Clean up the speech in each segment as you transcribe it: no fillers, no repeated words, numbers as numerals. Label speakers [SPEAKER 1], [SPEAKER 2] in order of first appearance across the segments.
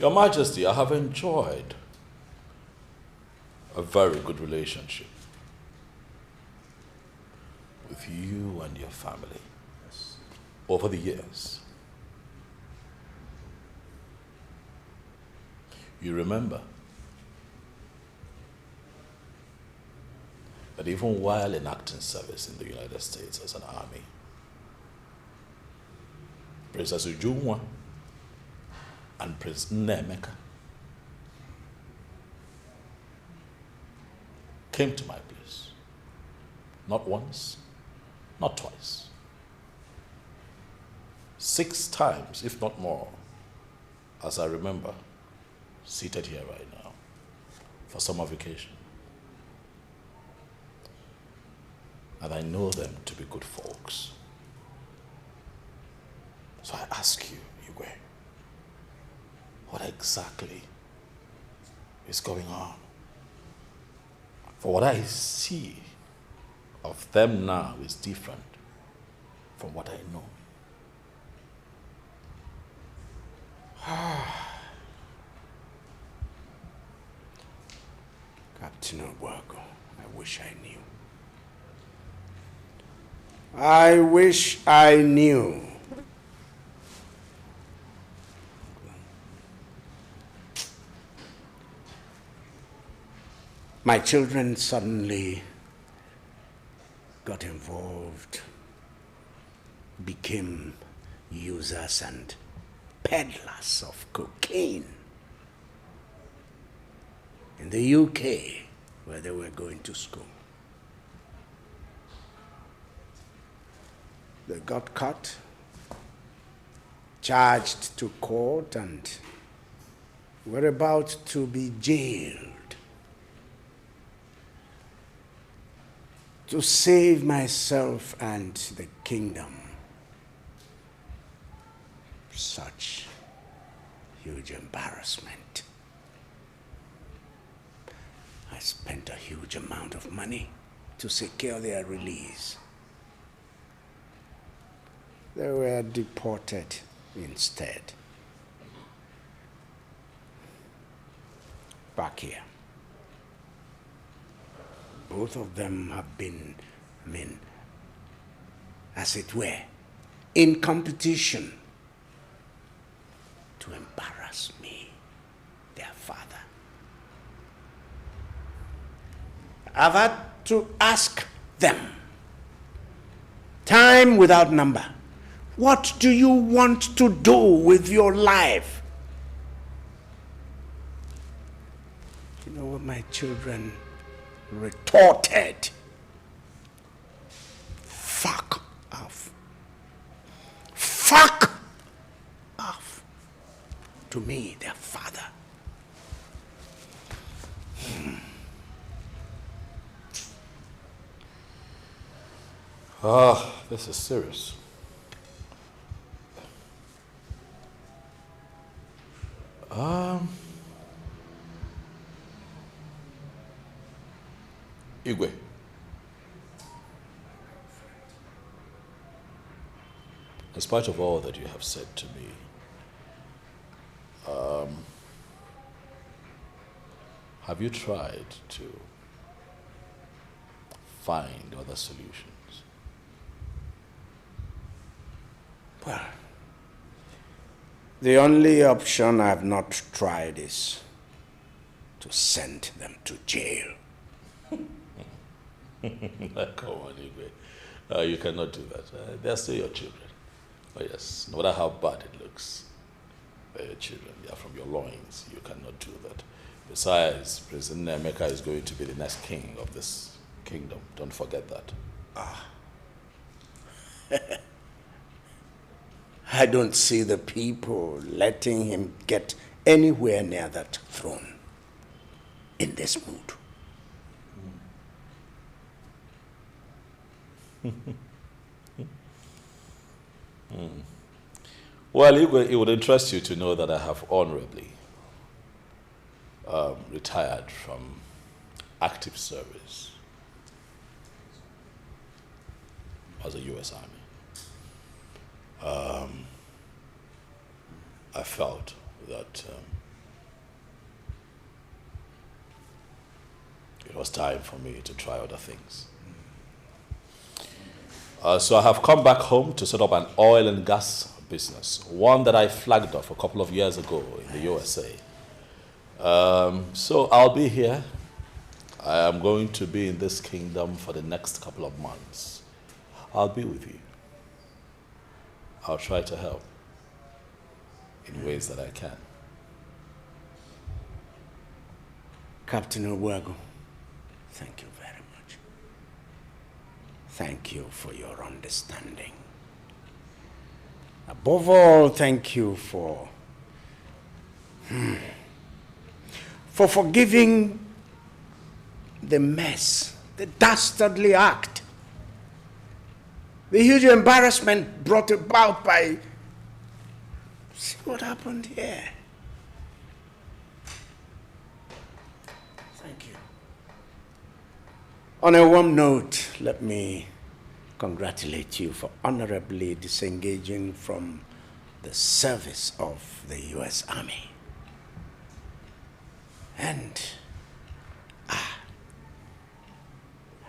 [SPEAKER 1] Your Majesty, I have enjoyed a very good relationship with you and your family over the years. You remember that even while in acting service in the United States as an army, Princess Ujunwa and Prince Nemeka came to my place. Not once, not twice. 6 times, if not more, as I remember, seated here right now for summer vacation. And I know them to be good folks. So I ask you, Igwe, what exactly is going on? For what I see of them now is different from what I know.
[SPEAKER 2] Captain Obuago, I wish I knew. I wish I knew. My children suddenly got involved, became users and peddlers of cocaine in the UK, where they were going to school. They got caught, charged to court, and were about to be jailed. To save myself and the kingdom. Such huge embarrassment. I spent a huge amount of money to secure their release. They were deported instead. Back here. Both of them have been, as it were, in competition to embarrass me, their father. I've had to ask them, time without number, what do you want to do with your life? You know what my children retorted? Fuck off. Fuck off. To me, their father.
[SPEAKER 1] This is serious. Igwe. In spite of all that you have said to me, have you tried to find other solutions?
[SPEAKER 2] Well, the only option I've not tried is to send them to jail.
[SPEAKER 1] Come on, Igwe. You cannot do that. They're still your children. Oh yes, no matter how bad it looks, they're your children. They are from your loins. You cannot do that. Besides, President Nemeka is going to be the next king of this kingdom. Don't forget that.
[SPEAKER 2] I don't see the people letting him get anywhere near that throne in this mood.
[SPEAKER 1] Well, it would interest you to know that I have honorably retired from active service as a U.S. Army. I felt that it was time for me to try other things. So I have come back home to set up an oil and gas business, one that I flagged off a couple of years ago in the USA. So I'll be here. I am going to be in this kingdom for the next couple of months. I'll be with you. I'll try to help in ways that I can.
[SPEAKER 2] Captain Obuagu, thank you very much. Thank you for your understanding. Above all, thank you for forgiving the mess, the dastardly act, the huge embarrassment brought about by... See what happened here. Thank you. On a warm note, let me congratulate you for honorably disengaging from the service of the U.S. Army. And I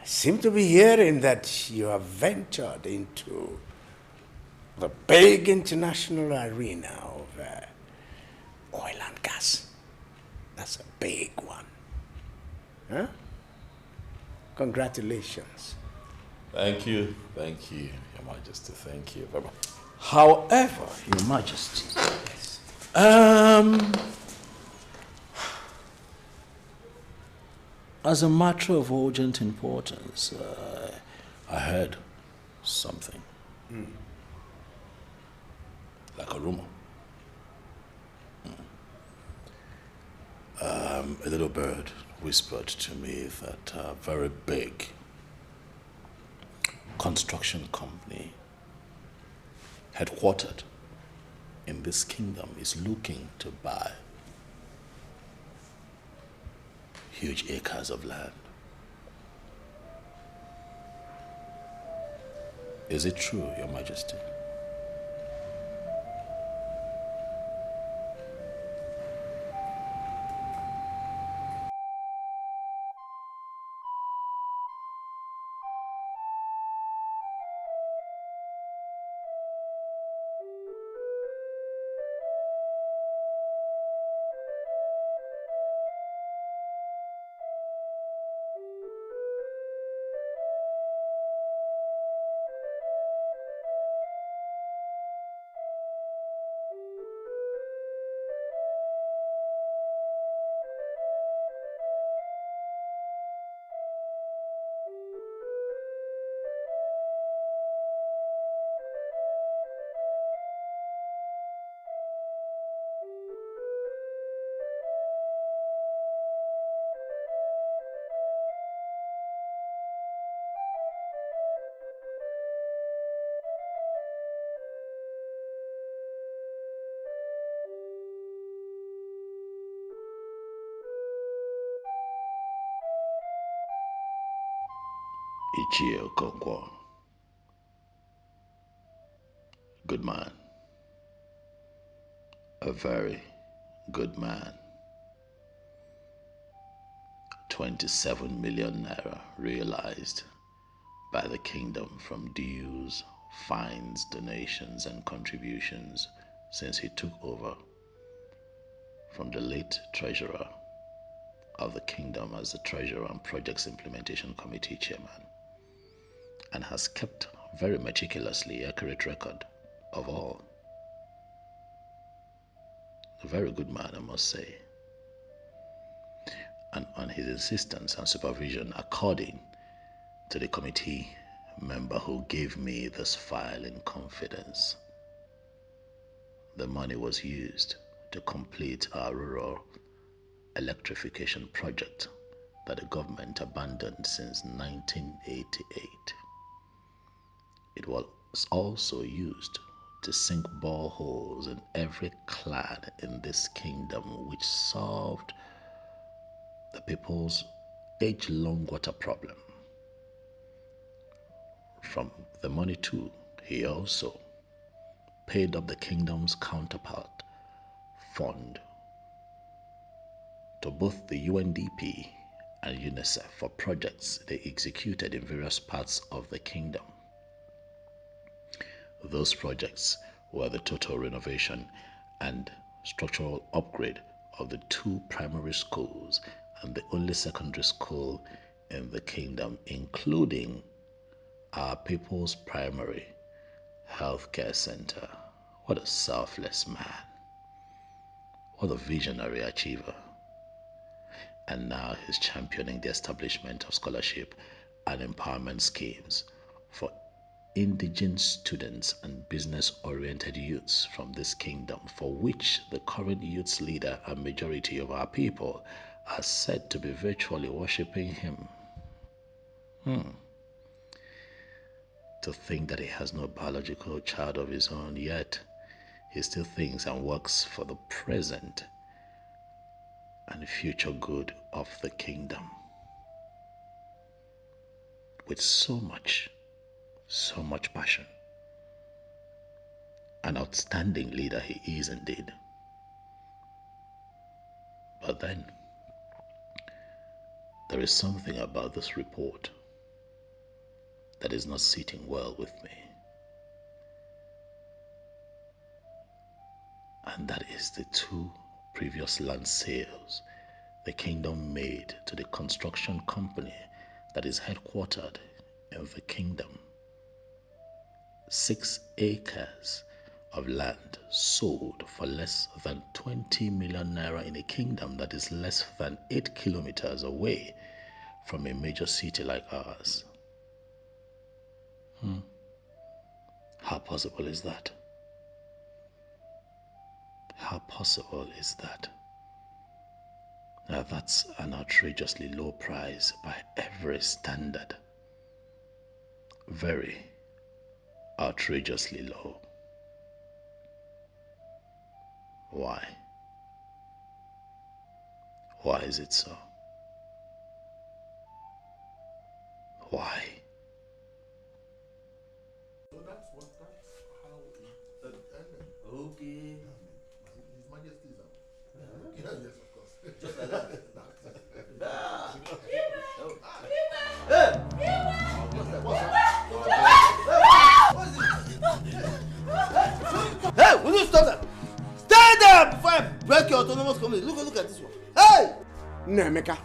[SPEAKER 2] seem to be hearing that you have ventured into the big international arena of oil and gas. That's a big one. Huh? Congratulations.
[SPEAKER 1] Thank you, Your Majesty. Thank you very much. However, Your Majesty,
[SPEAKER 2] Yes.
[SPEAKER 1] as a matter of urgent importance, I heard something. Like a rumor. A little bird whispered to me that a very big construction company headquartered in this kingdom is looking to buy huge acres of land. Is it true, Your Majesty? Ichie Okonkwo. Good man. A very good man. 27 million naira realized by the kingdom from dues, fines, donations, and contributions since he took over from the late treasurer of the kingdom as the treasurer and projects implementation committee chairman, and has kept very meticulously accurate record of all. A very good man, I must say. And on his insistence and supervision, according to the committee member who gave me this file in confidence, the money was used to complete our rural electrification project that the government abandoned since 1988. It was also used to sink boreholes in every clan in this kingdom, which solved the people's age-long water problem. From the money too, he also paid up the kingdom's counterpart fund to both the UNDP and UNICEF for projects they executed in various parts of the kingdom. Those projects were the total renovation and structural upgrade of the 2 primary schools and the only secondary school in the kingdom, including our People's Primary Healthcare Center. What a selfless man. What a visionary achiever. And now he's championing the establishment of scholarship and empowerment schemes for indigent students and business-oriented youths from this kingdom, for which the current youth leader and majority of our people are said to be virtually worshipping him. To think that he has no biological child of his own, yet he still thinks and works for the present and future good of the kingdom. With so much passion. An outstanding leader he is indeed. But then, there is something about this report that is not sitting well with me. And that is the 2 previous land sales the kingdom made to the construction company that is headquartered in the kingdom. 6 acres of land sold for less than 20 million naira in a kingdom that is less than 8 kilometers away from a major city like ours. How possible is that? How possible is that? Now that's an outrageously low price by every standard. Very outrageously low. Why? Why is it so? Why?
[SPEAKER 3] So that's how it ended. Okay. His Majesty's yes, of course. Just like that. Hey, will you stop that? Stay there before I break your autonomous community. Look at this one. Hey!
[SPEAKER 2] Nemeka.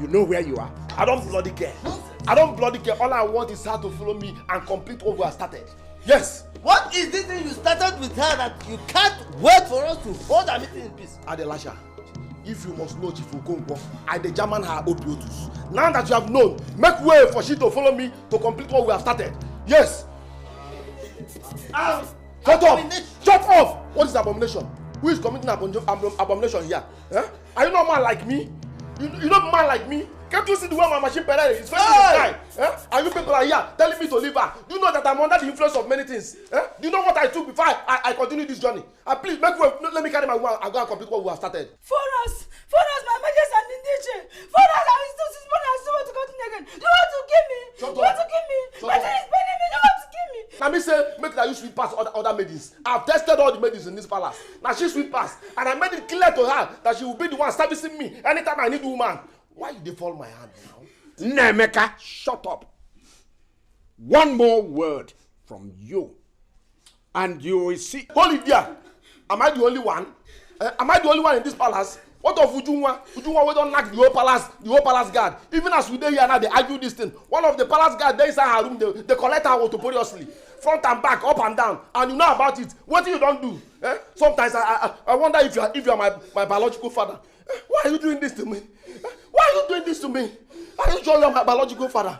[SPEAKER 2] You know where you are?
[SPEAKER 3] I don't bloody care. All I want is her to follow me and complete what we have started. Yes. What is this thing you started with her that you can't wait for us to hold our meeting in peace? Adelasha, if you must know Chief Okonkwo, I the German her opiotus. Now that you have known, make way for she to follow me to complete what we have started. Yes. Shut up! What is abomination? Who is committing abomination here? Huh? Are you not man like me? You not man like me? Can't you see the way my machine Pereira is facing the sky? Huh? And you people are here telling me to leave her. Do you know that I'm under the influence of many things? Huh? Do you know what I took before I continue this journey? Please, make way. Let me carry my woman and go and complete what we have started.
[SPEAKER 4] For us, my majesty and Indiche. For us, I will still this morning and still want to continue again. You want to kill me? You want to kill me? My thing is paining me. You want to kill me?
[SPEAKER 3] Now me say, make that you sweet pass other maidens. I've tested all the maidens in this palace. Now she sweet pass. And I made it clear to her that she will be the one servicing me anytime I need a woman. Why did they fall my hand now?
[SPEAKER 2] Nemeka, shut up. One more word from you, and you will see.
[SPEAKER 3] Hold it there. Am I the only one? Am I the only one in this palace? What of Ujunwa? Ujunwa, we don't knock the whole palace guard. Even as we dey here now, they argue this thing. One of the palace guard, they inside her room, they collect her autoporiously. Front and back, up and down. And you know about it. What you don't do? Sometimes I wonder if you are my biological father. Why are you doing this to me? Why are you doing this to me? Are you sure you're my biological father?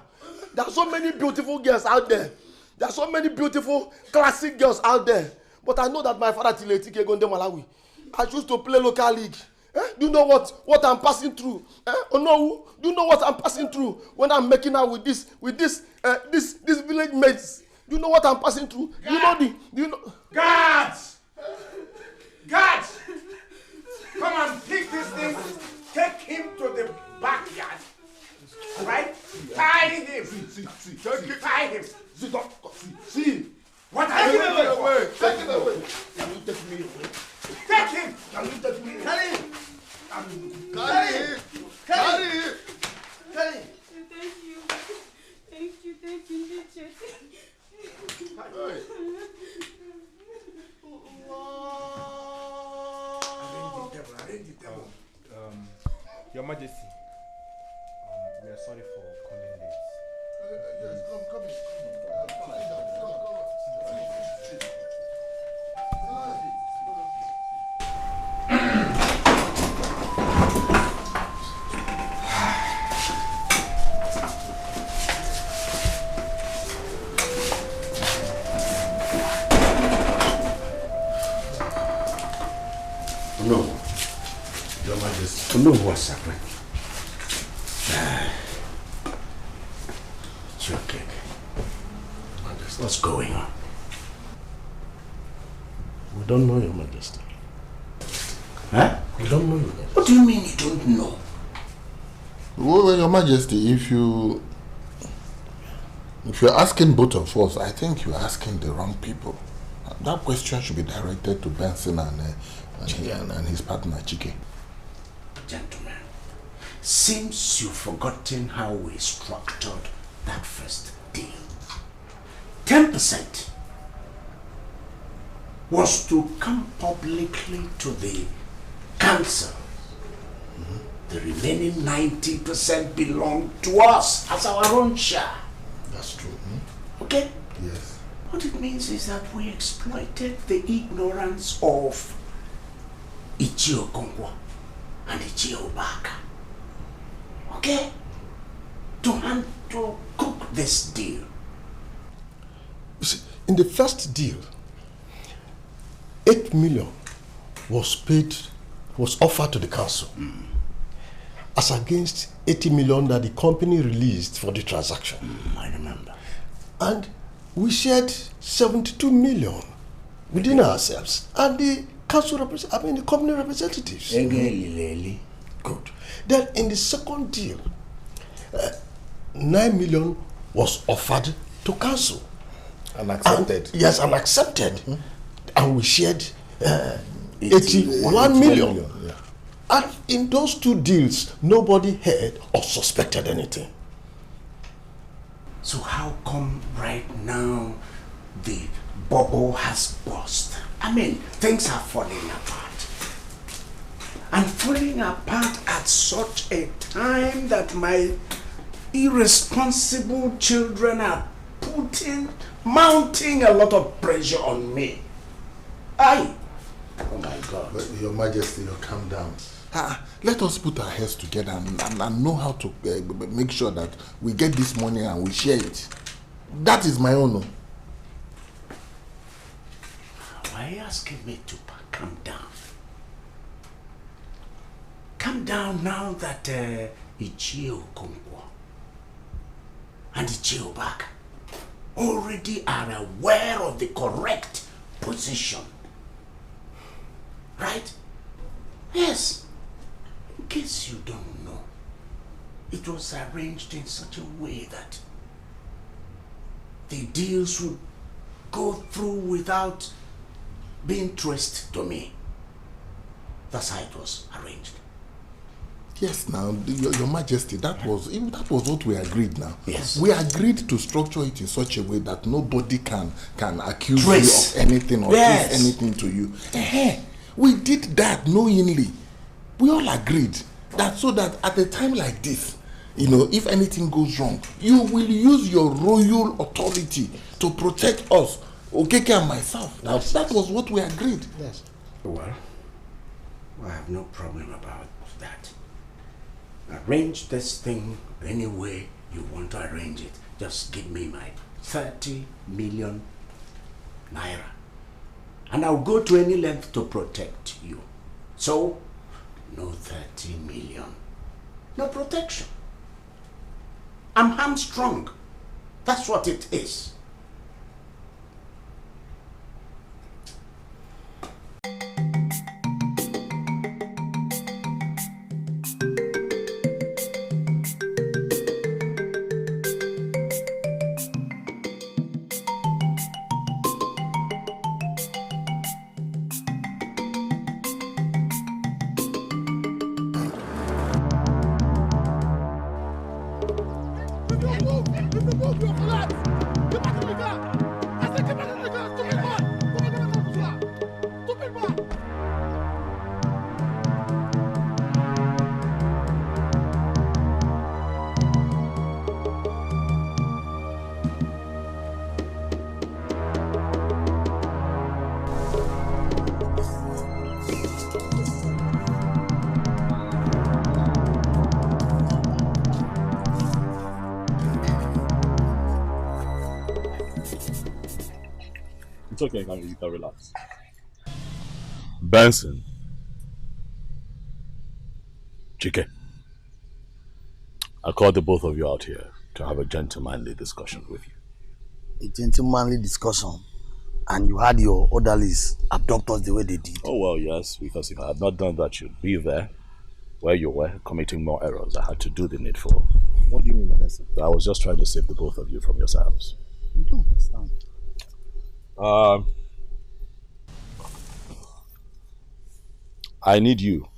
[SPEAKER 3] There are so many beautiful girls out there. There are so many beautiful classic girls out there. But I know that my father Tiletike Gonde Malawi. I choose to play local league. Do you know what I'm passing through? Oh no, do you know what I'm passing through when I'm making out with this village mates? Do you know what I'm passing through? Do you know?
[SPEAKER 5] Guards! Come and pick this thing. Take him to the backyard. Right? Tie him. Tie him.
[SPEAKER 3] See.
[SPEAKER 5] What are you doing?
[SPEAKER 3] Take him away. Can you take me away?
[SPEAKER 5] Take him.
[SPEAKER 3] Can you take me away?
[SPEAKER 5] Tell him. We are sorry for calling late.
[SPEAKER 3] Yes, come in.
[SPEAKER 2] No.
[SPEAKER 3] Your Majesty.
[SPEAKER 2] No, what's happening? It's your cake.
[SPEAKER 3] Majesty.
[SPEAKER 2] What's going on? We don't know, Your Majesty. Huh? We don't know, Your Majesty. What do you mean you don't know?
[SPEAKER 3] Well, Your Majesty, if you're asking both of us, I think you're asking the wrong people. That question should be directed to Benson and his partner, Chike.
[SPEAKER 2] Gentlemen, seems you've forgotten how we structured that first deal. 10% was to come publicly to the council. The remaining 90% belonged to us as our own share.
[SPEAKER 3] That's true.
[SPEAKER 2] Okay?
[SPEAKER 3] Yes.
[SPEAKER 2] What it means is that we exploited the ignorance of Ichio Kongwa and Ichio Baka. Okay? To cook this deal.
[SPEAKER 6] You see, in the first deal, 8 million was offered to the council as against 80 million that the company released for the transaction.
[SPEAKER 2] I remember.
[SPEAKER 6] And we shared 72 million within ourselves and the the company representatives. Good. Then in the second deal, 9 million was offered to council.
[SPEAKER 3] And accepted.
[SPEAKER 6] Yes, and accepted. And we shared 81 million.
[SPEAKER 3] Yeah.
[SPEAKER 6] And in those two deals, nobody heard or suspected anything.
[SPEAKER 2] So how come right now the bubble has burst? I mean, things are falling apart. And falling apart at such a time that my irresponsible children are mounting a lot of pressure on me. Oh my God.
[SPEAKER 3] But Your Majesty, you calm down. Let us put our heads together and know how to make sure that we get this money and we share it. That is my honor.
[SPEAKER 2] Why are you asking me to calm down? Calm down now that Ichio Kongwa and Ichio Baka already are aware of the correct position. Right? Yes. In case you don't know, it was arranged in such a way that the deals would go through without being traced to me. That's how it was arranged.
[SPEAKER 3] Yes, now, Your Majesty, that was what we agreed now.
[SPEAKER 2] Yes.
[SPEAKER 3] We agreed to structure it in such a way that nobody can accuse
[SPEAKER 2] Trace.
[SPEAKER 3] you of anything or
[SPEAKER 2] Yes.
[SPEAKER 3] trace anything to you. We did that knowingly. We all agreed that so that at a time like this, if anything goes wrong, you will use your royal authority to protect us, Okeke and myself. That was what we agreed.
[SPEAKER 6] Yes.
[SPEAKER 2] Well, I have no problem about that. Arrange this thing any way you want to arrange it. Just give me my 30 million naira. And I'll go to any length to protect you. So, no 30 million. No protection. I'm hamstrung. That's what it is.
[SPEAKER 1] It's okay, you can relax. Benson. Chike. I called the both of you out here to have a gentlemanly discussion with you.
[SPEAKER 7] A gentlemanly discussion? And you had your orderlies abduct us the way they did?
[SPEAKER 1] Oh, well, yes, because if I had not done that, you'd be there, where you were, committing more errors. I had to do the needful.
[SPEAKER 7] What do you mean by that, sir?
[SPEAKER 1] I was just trying to save the both of you from yourselves.
[SPEAKER 7] You don't understand.
[SPEAKER 1] I need you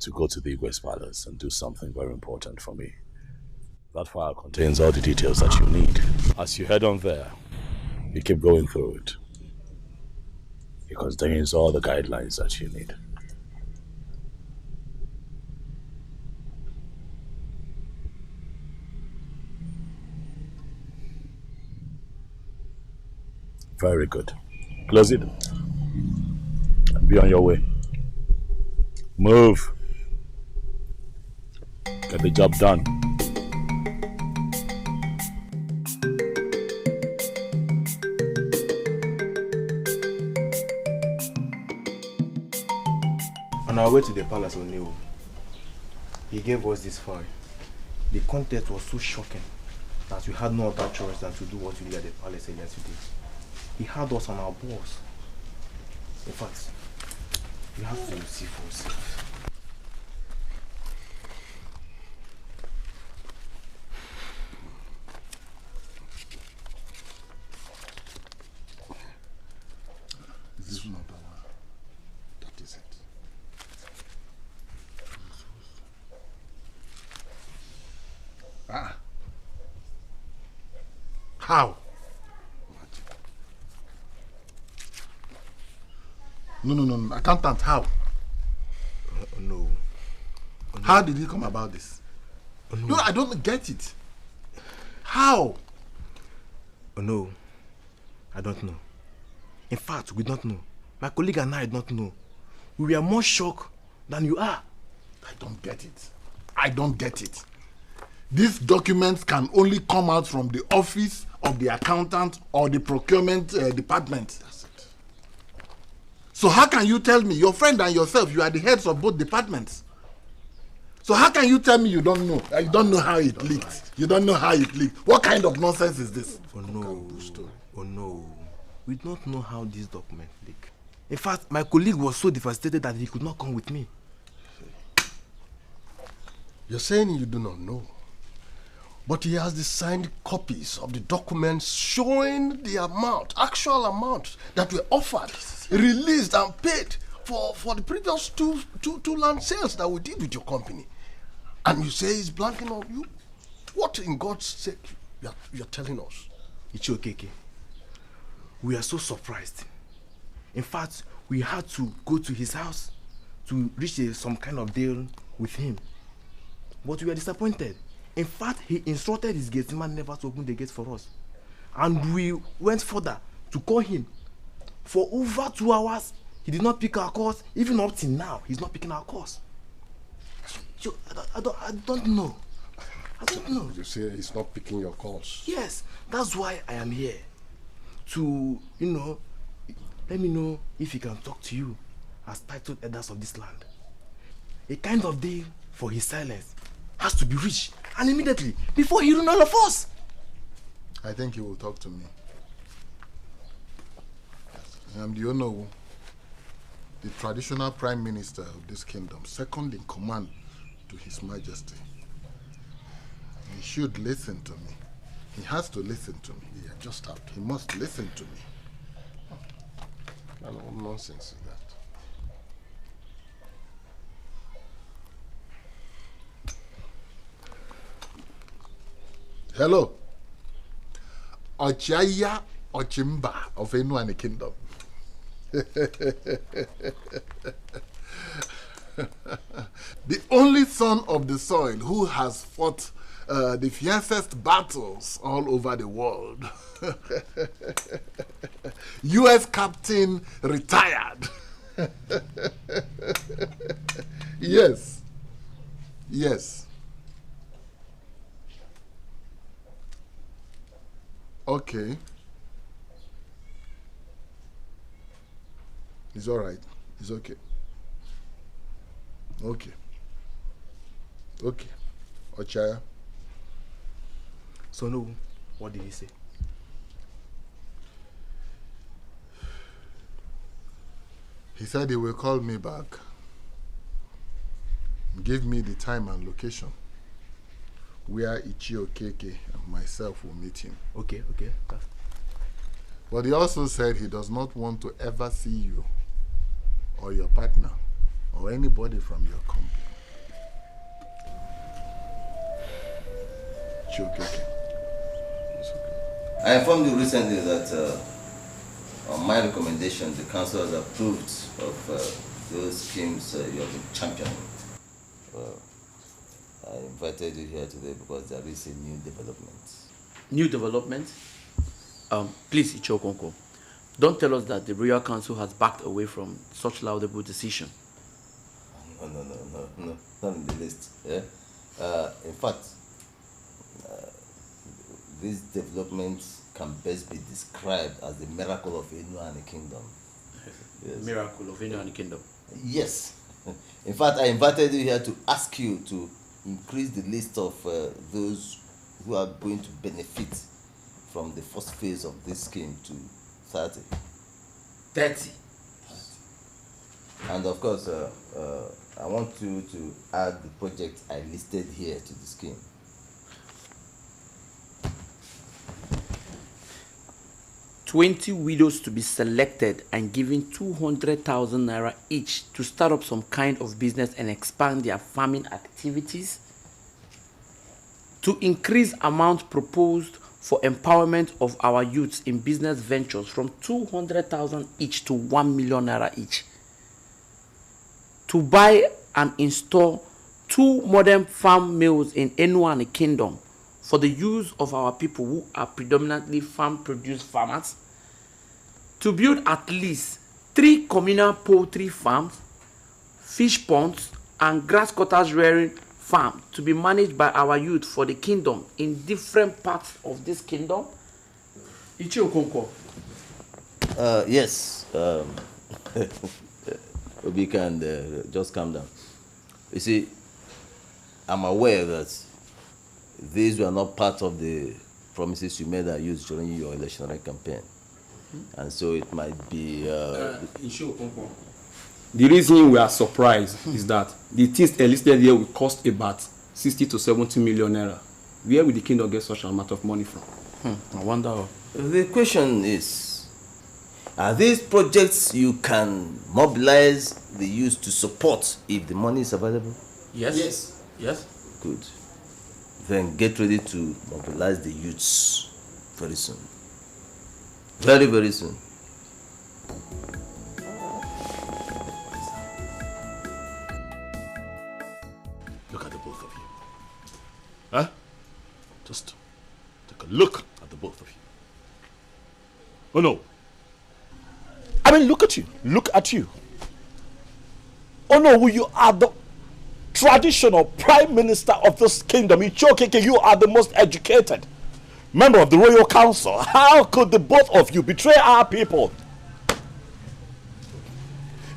[SPEAKER 1] to go to the Igwe's palace and do something very important for me. That file contains all the details that you need. As you head on there, you keep going through it. It contains all the guidelines that you need. Very good. Close it. And be on your way. Move. Get the job done.
[SPEAKER 8] On our way to the palace on Nollywood, he gave us this file. The content was so shocking that we had no other choice than to do what we did at the palace yesterday. He had us on our balls. In fact, we have to see for ourselves.
[SPEAKER 6] This is not the one. That is it. Ah. How? No. Accountant, how?
[SPEAKER 8] No.
[SPEAKER 6] How did he come about this? No, I don't get it. How?
[SPEAKER 8] Oh no. I don't know. In fact, we don't know. My colleague and I don't know. We are more shocked than you are.
[SPEAKER 6] I don't get it. These documents can only come out from the office of the accountant or the procurement department. That's it. So how can you tell me, your friend and yourself, you are the heads of both departments? So how can you tell me you don't know? You don't know how it leaked. Right. You don't know how it leaked. What kind of nonsense is this?
[SPEAKER 8] Oh no. We don't know how this document leaked. In fact, my colleague was so devastated that he could not come with me.
[SPEAKER 6] You're saying you do not know. But he has the signed copies of the documents showing the actual amount that were offered, released and paid for the previous two land sales that we did with your company. And you say he's blanking on you? What in God's sake you're telling us?
[SPEAKER 8] It's okay. We are so surprised. In fact, we had to go to his house to reach some kind of deal with him. But we were disappointed. In fact, he instructed his gateman never to open the gates for us. And we went further to call him. For over 2 hours, he did not pick our calls. Even up till now, he's not picking our calls. So, I don't know. I don't know.
[SPEAKER 6] You say he's not picking your calls?
[SPEAKER 8] Yes, that's why I am here. To, let me know if he can talk to you as titled elders of this land. A kind of deal for his silence has to be reached, and immediately, before he ruins all of us.
[SPEAKER 6] I think he will talk to me. I'm the Ono, the traditional prime minister of this kingdom, second in command to His Majesty. He should listen to me. He has to listen to me. Yeah, just have to. He must listen to me. What nonsense is that? Hello. Ochaya Ochimba of Enuani Kingdom. The only son of the soil who has fought the fiercest battles all over the world. U.S. captain retired. Yes. Okay. It's all right. It's okay. Okay. Okay. Ochaya.
[SPEAKER 8] So no, what did he say?
[SPEAKER 6] He said he will call me back. Give me the time and location where Okoli and myself will meet him.
[SPEAKER 8] Okay.
[SPEAKER 6] But he also said he does not want to ever see you or your partner or anybody from your company. Okoli.
[SPEAKER 9] I informed you recently that on my recommendation, the council has approved of those schemes you have been championing. I invited you here today because there is a new development.
[SPEAKER 10] New development? Please, Ichokonko, don't tell us that the Royal Council has backed away from such laudable decision.
[SPEAKER 9] No, not in the least. Yeah? In fact, this development can best be described as the miracle of Enu and the kingdom.
[SPEAKER 10] Yes. Miracle of Enu and the kingdom?
[SPEAKER 9] Yes. In fact, I invited you here to ask you to increase the list of those who are going to benefit from the first phase of this scheme to 30.
[SPEAKER 10] 30?
[SPEAKER 9] And of course, I want you to add the project I listed here to the scheme.
[SPEAKER 10] "20 widows to be selected and given 200,000 naira each to start up some kind of business and expand their farming activities. To increase amount proposed for empowerment of our youths in business ventures from 200,000 each to 1 million naira each. To buy and install 2 modern farm mills in Enu and the Kingdom for the use of our people who are predominantly farm produce farmers. To build at least 3 communal poultry farms, fish ponds, and grass cutters rearing farms to be managed by our youth for the kingdom in different parts of this kingdom." Ichi Okonkwo.
[SPEAKER 9] Yes. Obi can just calm down. You see, I'm aware that these were not part of the promises you made that used during your electionary campaign. And so it might be...
[SPEAKER 11] The reason we are surprised is that the things listed here will cost about 60 to 70 million naira. Where will the kingdom get such an amount of money from?
[SPEAKER 10] I wonder.
[SPEAKER 9] The question is, are these projects you can mobilize the youth to support if the money is available?
[SPEAKER 10] Yes.
[SPEAKER 9] Good. Then get ready to mobilize the youths very soon. Very, very soon.
[SPEAKER 1] Look at the both of you. Huh? Just take a look at the both of you. Oh no. I mean, look at you. Look at you. Oh no, you are the traditional prime minister of this kingdom. Ichokeke, you are the most educated member of the royal council. How could the both of you betray our people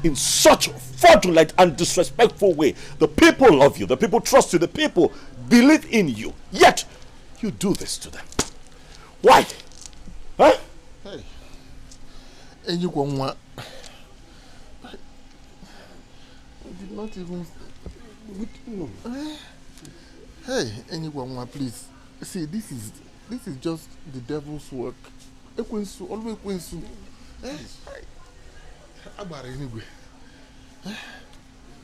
[SPEAKER 1] in such fraudulent and disrespectful way? The people love you, the people trust you, the people believe in you, yet you do this to them. Why? Huh?
[SPEAKER 6] Hey, and you go I did not even. Hey, and you go please. See, this is just the devil's work. Ekwensu, always ekwensu. Abara anyway.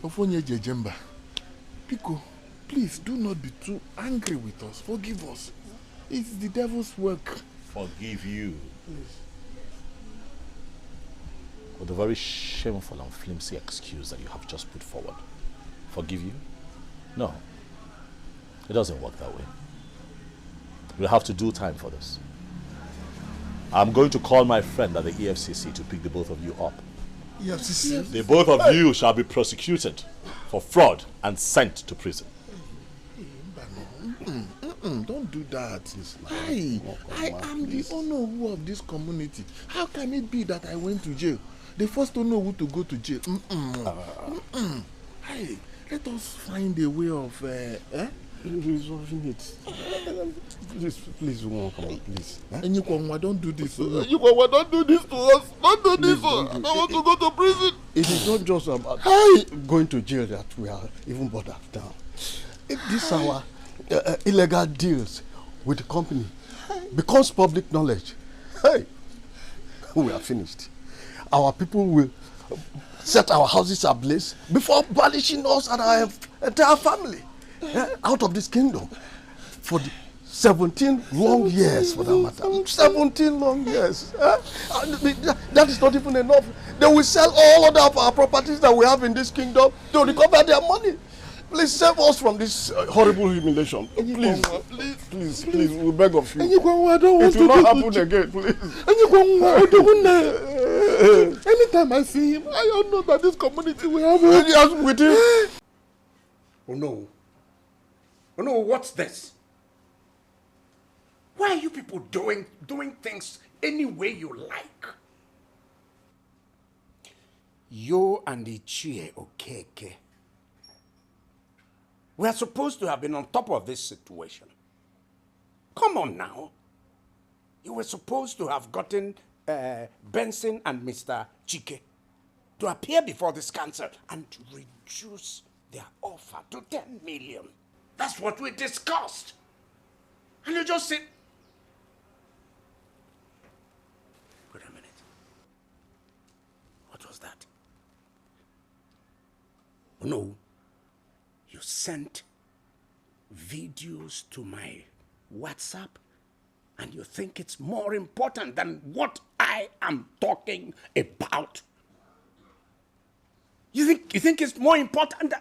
[SPEAKER 6] Ofonye jejemba. Pico, please do not be too angry with us. Forgive us. It's the devil's work.
[SPEAKER 1] Forgive you. For the very shameful and flimsy excuse that you have just put forward. Forgive you? No. It doesn't work that way. We'll have to do time for this. I'm going to call my friend at the EFCC to pick the both of you up.
[SPEAKER 6] EFCC?
[SPEAKER 1] The both of you shall be prosecuted for fraud and sent to prison.
[SPEAKER 6] Don't do that. I am the owner of this community. How can it be that I went to jail?
[SPEAKER 5] They first don't know who to go to jail. Hey, let us find a way of
[SPEAKER 6] resolving it. Please, come on, please.
[SPEAKER 5] Enyikwanwa, don't do this. Enyikwanwa, don't do this to us. Don't do this. I don't want to go to prison.
[SPEAKER 6] It is not just about going to jail that we are even bothered now. If this our illegal deals with the company becomes public knowledge, hey, we are finished. Our people will set our houses ablaze before banishing us and our entire family out of this kingdom for the 17 long years, for that matter. 17 long years. That is not even enough. They will sell all of our properties that we have in this kingdom to recover their money. Please save us from this horrible humiliation. Please, we beg of you. It will not happen again, please.
[SPEAKER 5] Anytime I see him, I don't know that this community will have a with him.
[SPEAKER 2] Oh no, what's this? Why are you people doing things any way you like? You and Ichie Okeke, we are supposed to have been on top of this situation. Come on now. You were supposed to have gotten Benson and Mr. Chike to appear before this council and to reduce their offer to 10 million. That's what we discussed. And you just said, wait a minute. What was that? Oh, no. You sent videos to my WhatsApp and you think it's more important than what I am talking about? You think it's more important than...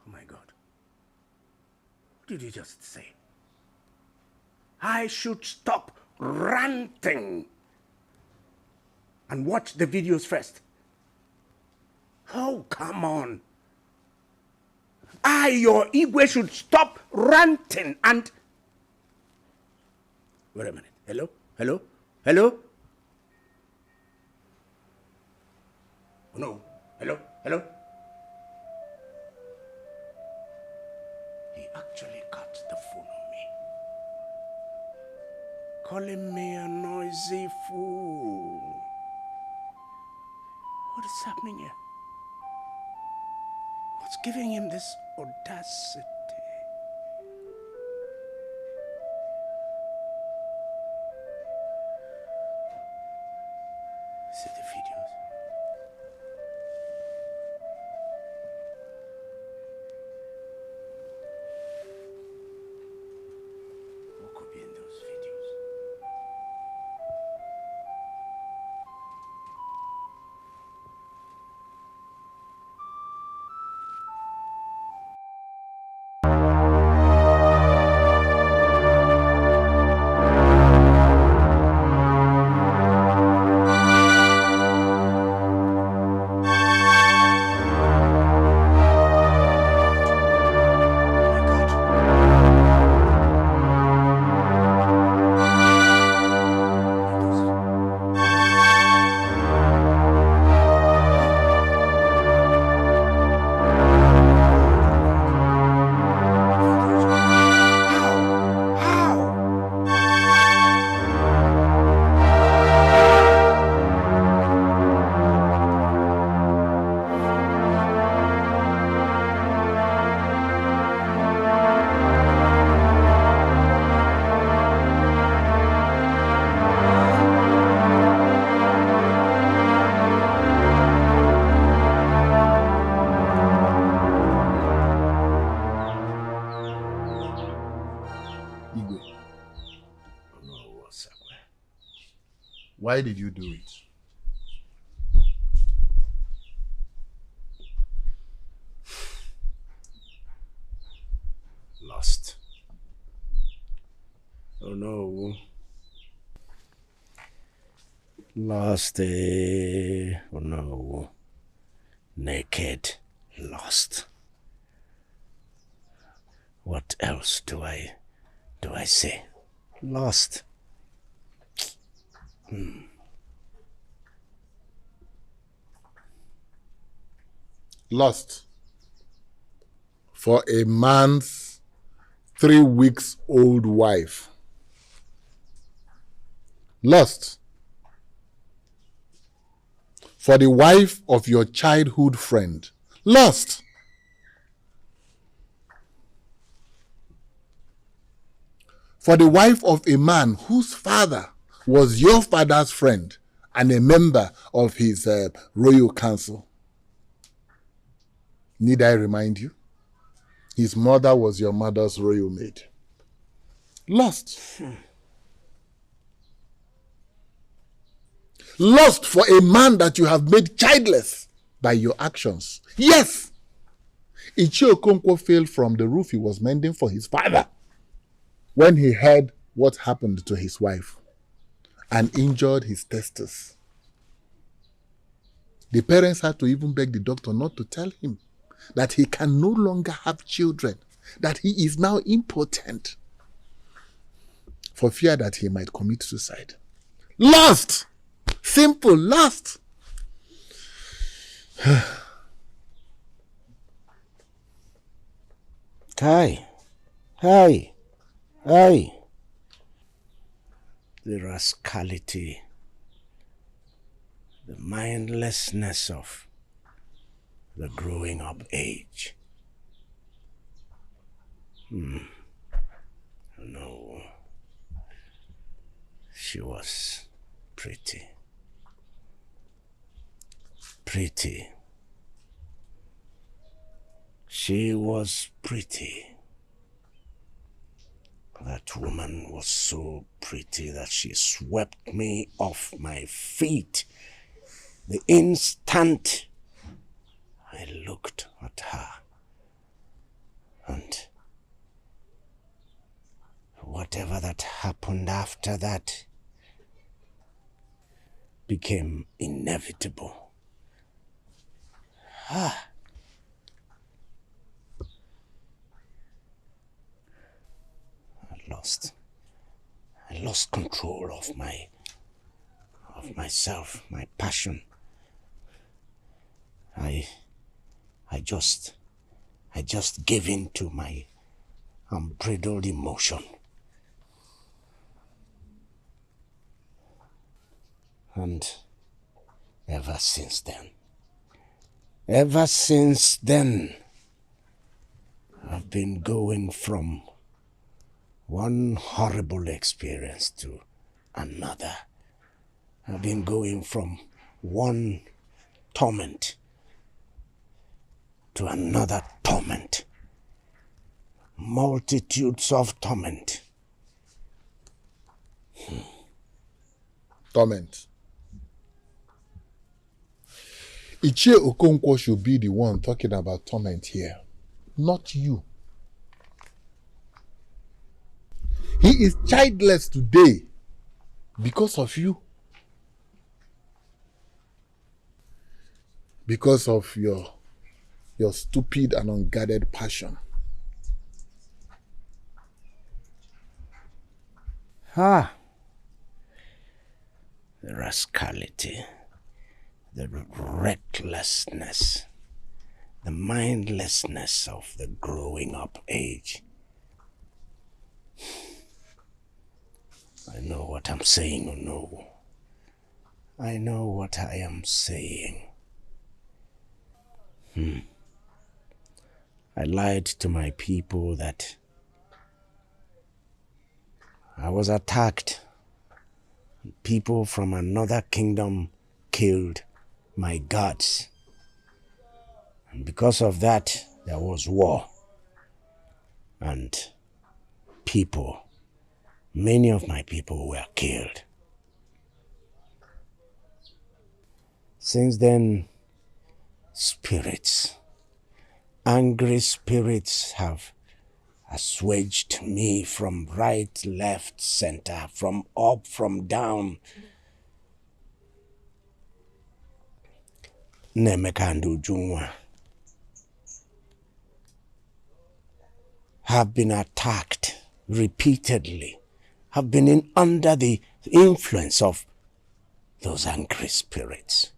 [SPEAKER 2] Oh my God. What did you just say? I should stop ranting and watch the videos first. Oh, come on. Your Igwe should stop ranting and... Wait a minute. Hello? Oh, no. Hello? He actually cut the phone on me. Calling me a noisy fool. What is happening here? What's giving him this audacity? See the videos. What could be in those videos?
[SPEAKER 5] Why did you do it?
[SPEAKER 2] Lost. Oh no. Lost. Oh no. Naked. Lost. What else do I say? Lost.
[SPEAKER 12] Lust for a man's 3 weeks old wife. Lust for the wife of your childhood friend. Lust for the wife of a man whose father was your father's friend and a member of his royal council. Need I remind you? His mother was your mother's royal maid. Lust. Lust for a man that you have made childless by your actions. Yes. Ichie Okonkwo fell from the roof he was mending for his father when he heard what happened to his wife and injured his testes. The parents had to even beg the doctor not to tell him that he can no longer have children, that he is now impotent, for fear that he might commit suicide. Lust! Simple lust!
[SPEAKER 2] Hi. The rascality, the mindlessness of the growing up age. No. She was pretty. She was pretty. That woman was so pretty that she swept me off my feet the instant I looked at her. And whatever that happened after that became inevitable. I lost control of myself, my passion. I just gave in to my unbridled emotion. And ever since then, I've been going from one horrible experience to another. I've been going from one torment to another torment. Multitudes of torment.
[SPEAKER 12] Torment. Ichie Okonkwo should be the one talking about torment here, not you. He is childless today because of you. Because of your stupid and unguarded passion.
[SPEAKER 2] The rascality, the recklessness, the mindlessness of the growing up age. I know what I'm saying, or no. I know what I am saying. I lied to my people that I was attacked. People from another kingdom killed my gods. And because of that, there was war. And many of my people were killed. Since then, angry spirits have assuaged me from right, left, center, from up, from down. Nemekandu Jungwa have been attacked repeatedly, have been under the influence of those angry spirits.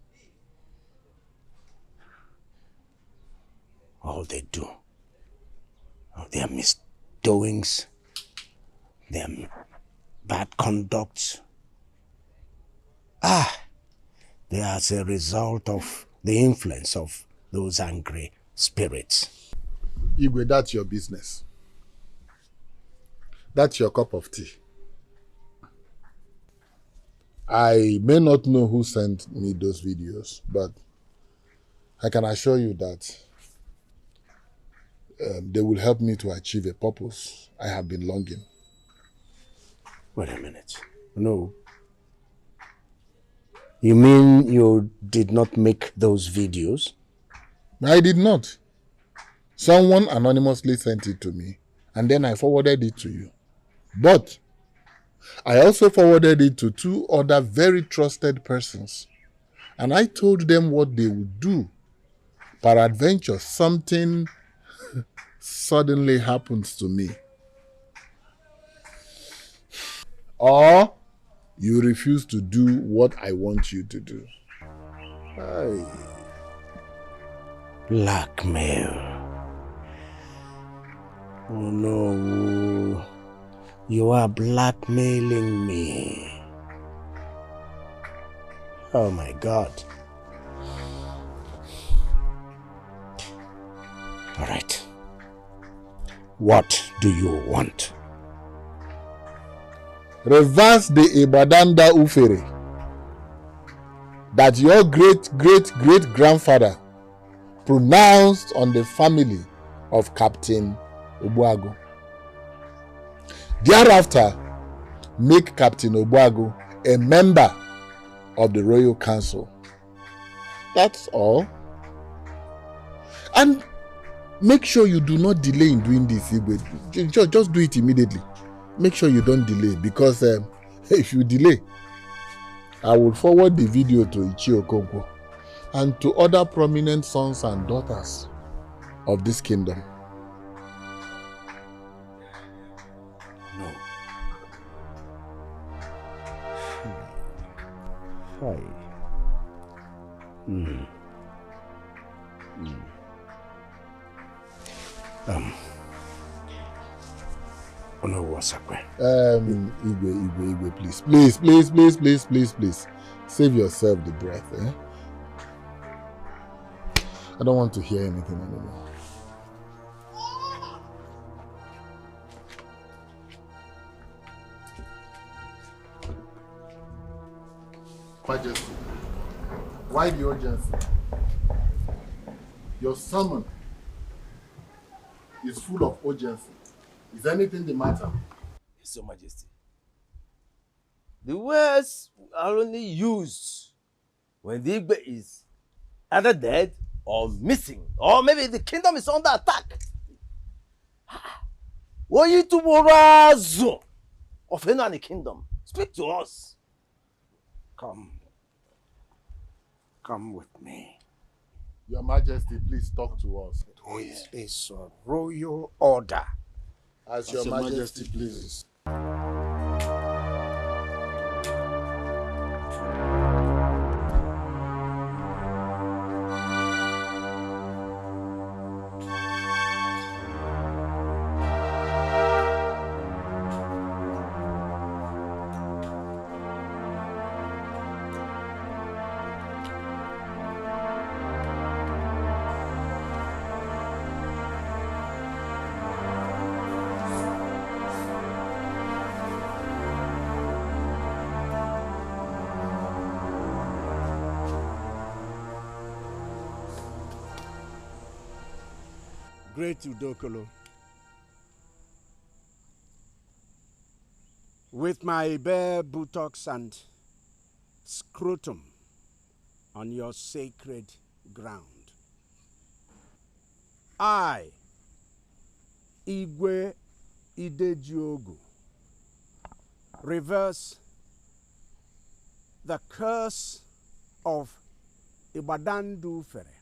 [SPEAKER 2] all they do, all their misdoings, their bad conduct, they are as a result of the influence of those angry spirits.
[SPEAKER 12] Igwe, that's your business. That's your cup of tea. I may not know who sent me those videos, but I can assure you that they will help me to achieve a purpose I have been longing.
[SPEAKER 2] Wait a minute. No. You mean you did not make those videos?
[SPEAKER 12] I did not. Someone anonymously sent it to me, and then I forwarded it to you. But I also forwarded it to 2 other very trusted persons, and I told them what they would do. Peradventure, something suddenly happens to me. Or you refuse to do what I want you to do. Aye.
[SPEAKER 2] Blackmail. Oh no. You are blackmailing me. Oh my God. All right. What do you want?
[SPEAKER 12] Reverse the Ibadanda Ufere that your great-great-great-grandfather pronounced on the family of Captain Obuagu. Thereafter, make Captain Obuagu a member of the Royal Council. That's all. And make sure you do not delay in doing this. Just do it immediately. Make sure you don't delay, because if you delay, I will forward the video to Ichie Okonkwo and to other prominent sons and daughters of this kingdom.
[SPEAKER 2] No. Hi. No, what's up?
[SPEAKER 12] Igwe, please. Save yourself the breath, eh? I don't want to hear anything anymore. Majesty, why the urgency? Your sermon is full of urgency. Is anything the matter?
[SPEAKER 9] Yes, Your Majesty. The words are only used when the Igbe is either dead or missing, or maybe the kingdom is under attack. What you to Morazo of any kingdom? Speak to us.
[SPEAKER 2] Come with me.
[SPEAKER 12] Your Majesty, please talk to us.
[SPEAKER 2] This is a royal order.
[SPEAKER 12] As Your Majesty pleases.
[SPEAKER 2] Great Udokolo, with my bare buttocks and scrotum on your sacred ground, I, Igwe Idejiogu, reverse the curse of Ibadandu Fere,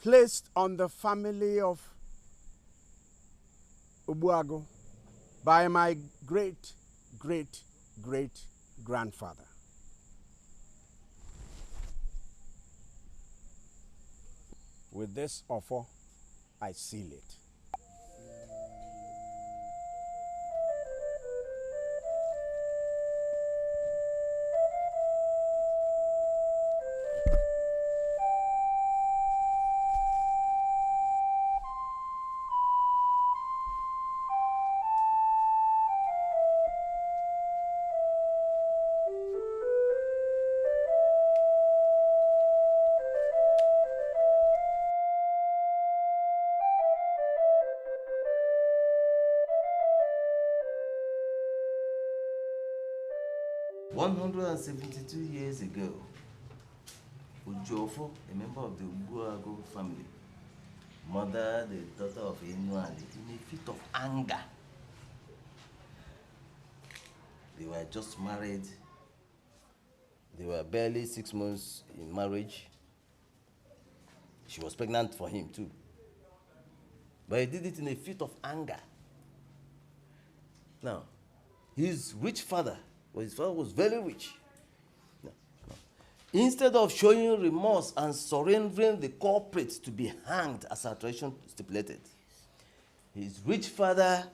[SPEAKER 2] placed on the family of Obuagu by my great-great-great-grandfather. With this offer, I seal it.
[SPEAKER 9] Years ago, Ujofo, a member of the Uguago family, murdered the daughter of Inuali in a fit of anger. They were just married. They were barely 6 months in marriage. She was pregnant for him too. But he did it in a fit of anger. Now, his rich father, his father was very rich. Instead of showing remorse and surrendering the culprit to be hanged as our tradition stipulated, his rich father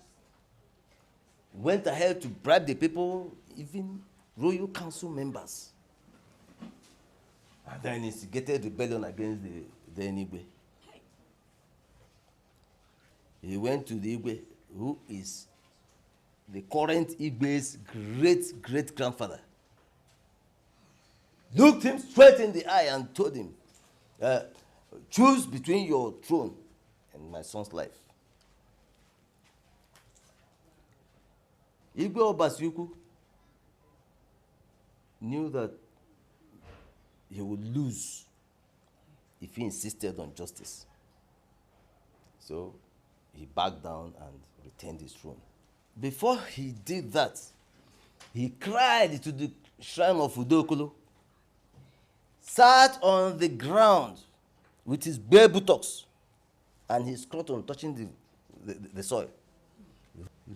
[SPEAKER 9] went ahead to bribe the people, even royal council members, and then instigated rebellion against the Igwe. He went to the Igwe, who is the current Igwe's great-great-grandfather, looked him straight in the eye and told him, choose between your throne and my son's life. Igwe Obasiuku knew that he would lose if he insisted on justice. So he backed down and retained his throne. Before he did that, he cried to the shrine of Udokolo, sat on the ground with his bare buttocks and his scrotum touching the soil,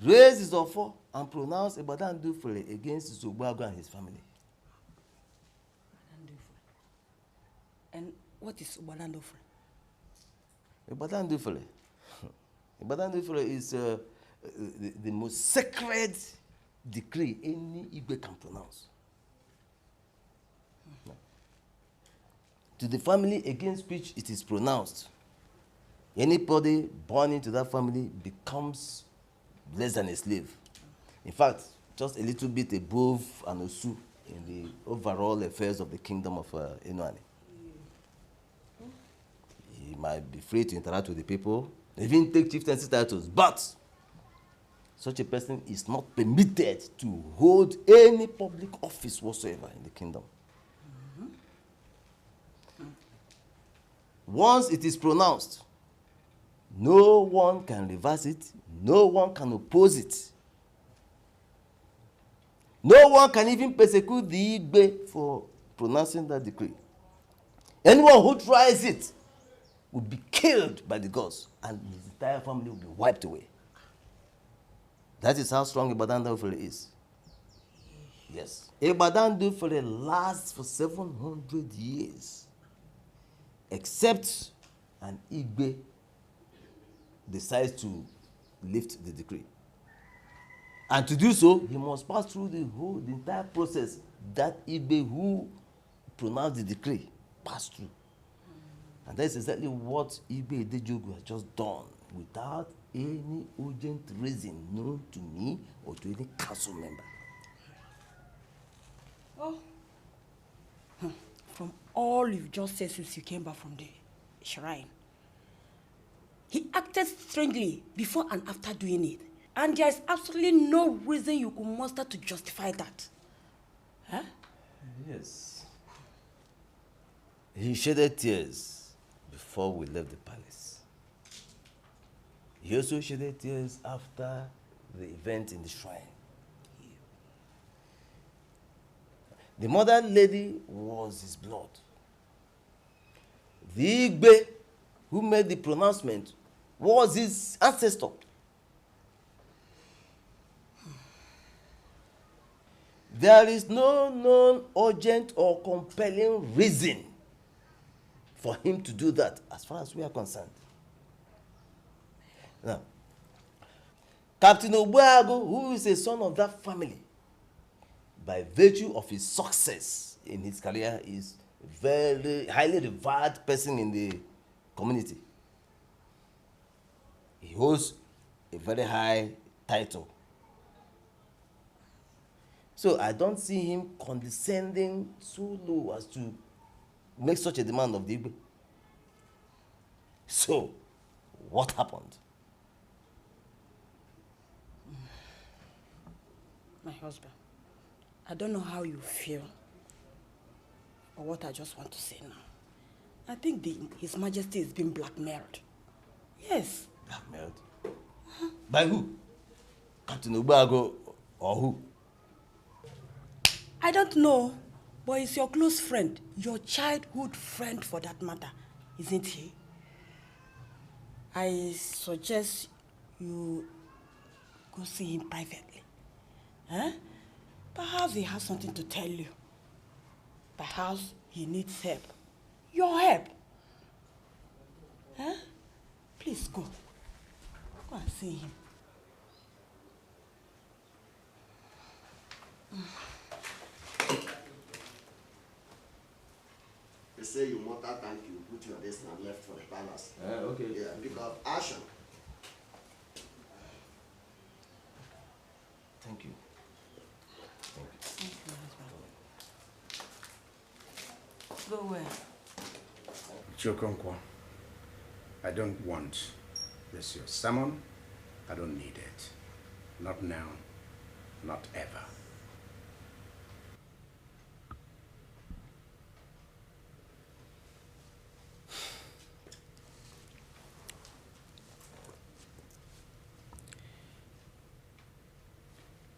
[SPEAKER 9] raised his offer and pronounced Ibadan Dufele against Zogbago and his family.
[SPEAKER 4] And what is Ibadan Dufele?
[SPEAKER 9] Ibadan Dufele. Ibadan Dufele is the most sacred decree any Igwe can pronounce. To the family against which it is pronounced, anybody born into that family becomes less than a slave. In fact, just a little bit above an osu in the overall affairs of the kingdom of Inuani. He might be free to interact with the people, even take chieftaincy titles, but such a person is not permitted to hold any public office whatsoever in the kingdom. Once it is pronounced, no one can reverse it, no one can oppose it. No one can even persecute the Igbe for pronouncing that decree. Anyone who tries it will be killed by the gods, and his entire family will be wiped away. That is how strong Ibadan Dufele is. Yes. Ibadan Dufele lasts for 700 years. Except an Igbe decides to lift the decree. And to do so, he must pass through the entire process that Igbe who pronounced the decree passed through. And that's exactly what Igbe Edejogu has just done, without any urgent reason known to me or to any council member.
[SPEAKER 4] Oh. From all you've just said since you came back from the shrine, he acted strangely before and after doing it. And there is absolutely no reason you could muster to justify that. Huh?
[SPEAKER 9] Yes. He shedded tears before we left the palace. He also shedded tears after the event in the shrine. The mother lady was his blood. The Igbe who made the pronouncement was his ancestor. There is no known urgent or compelling reason for him to do that, as far as we are concerned. Now, Captain Obuago, who is a son of that family, by virtue of his success in his career, is a very highly revered person in the community. He holds a very high title. So I don't see him condescending so low as to make such a demand of the Igbo. So, what happened?
[SPEAKER 4] My husband, I don't know how you feel or what I just want to say now. I think His Majesty is being blackmailed. Yes.
[SPEAKER 9] Blackmailed? By who? Captain Obuago or who?
[SPEAKER 4] I don't know, but he's your close friend, your childhood friend for that matter, isn't he? I suggest you go see him privately. Huh? Perhaps he has something to tell you. Perhaps he needs help. Your help. Huh? Please go. Go and see him.
[SPEAKER 6] They say you mortar thank you, put your desk and left for the palace.
[SPEAKER 9] Okay.
[SPEAKER 6] Yeah, pick up action.
[SPEAKER 9] Thank you.
[SPEAKER 4] Thank you, husband. Go where?
[SPEAKER 2] Chokonkwo, I don't want this your sermon. I don't need it. Not now, not ever.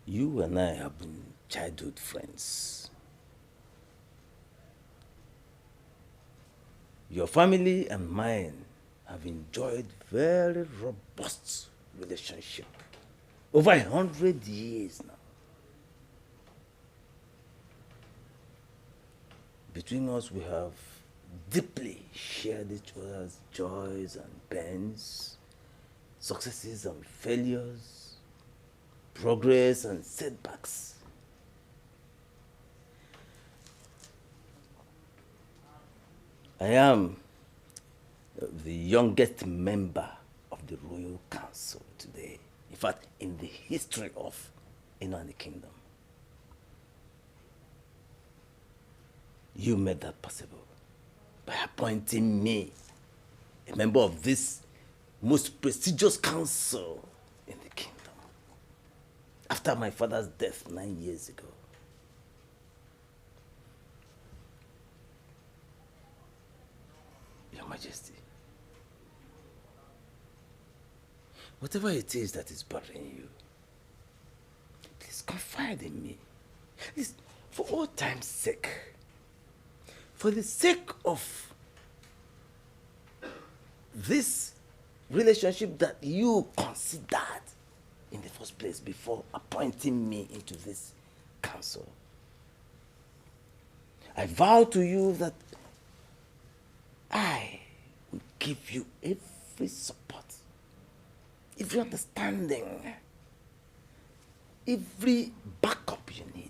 [SPEAKER 9] You and I have been childhood friends. Your family and mine have enjoyed very robust relationship over 100 years now. Between us, we have deeply shared each other's joys and pains, successes and failures, progress and setbacks. I am the youngest member of the Royal Council today. In fact, in the history of Inani Kingdom. You made that possible by appointing me a member of this most prestigious council in the kingdom after my father's death 9 years ago. Your Majesty, whatever it is that is bothering you, please confide in me. Please, for all time's sake, for the sake of this relationship that you considered in the first place before appointing me into this council, I vow to you that I will give you every support, every understanding, every backup you need.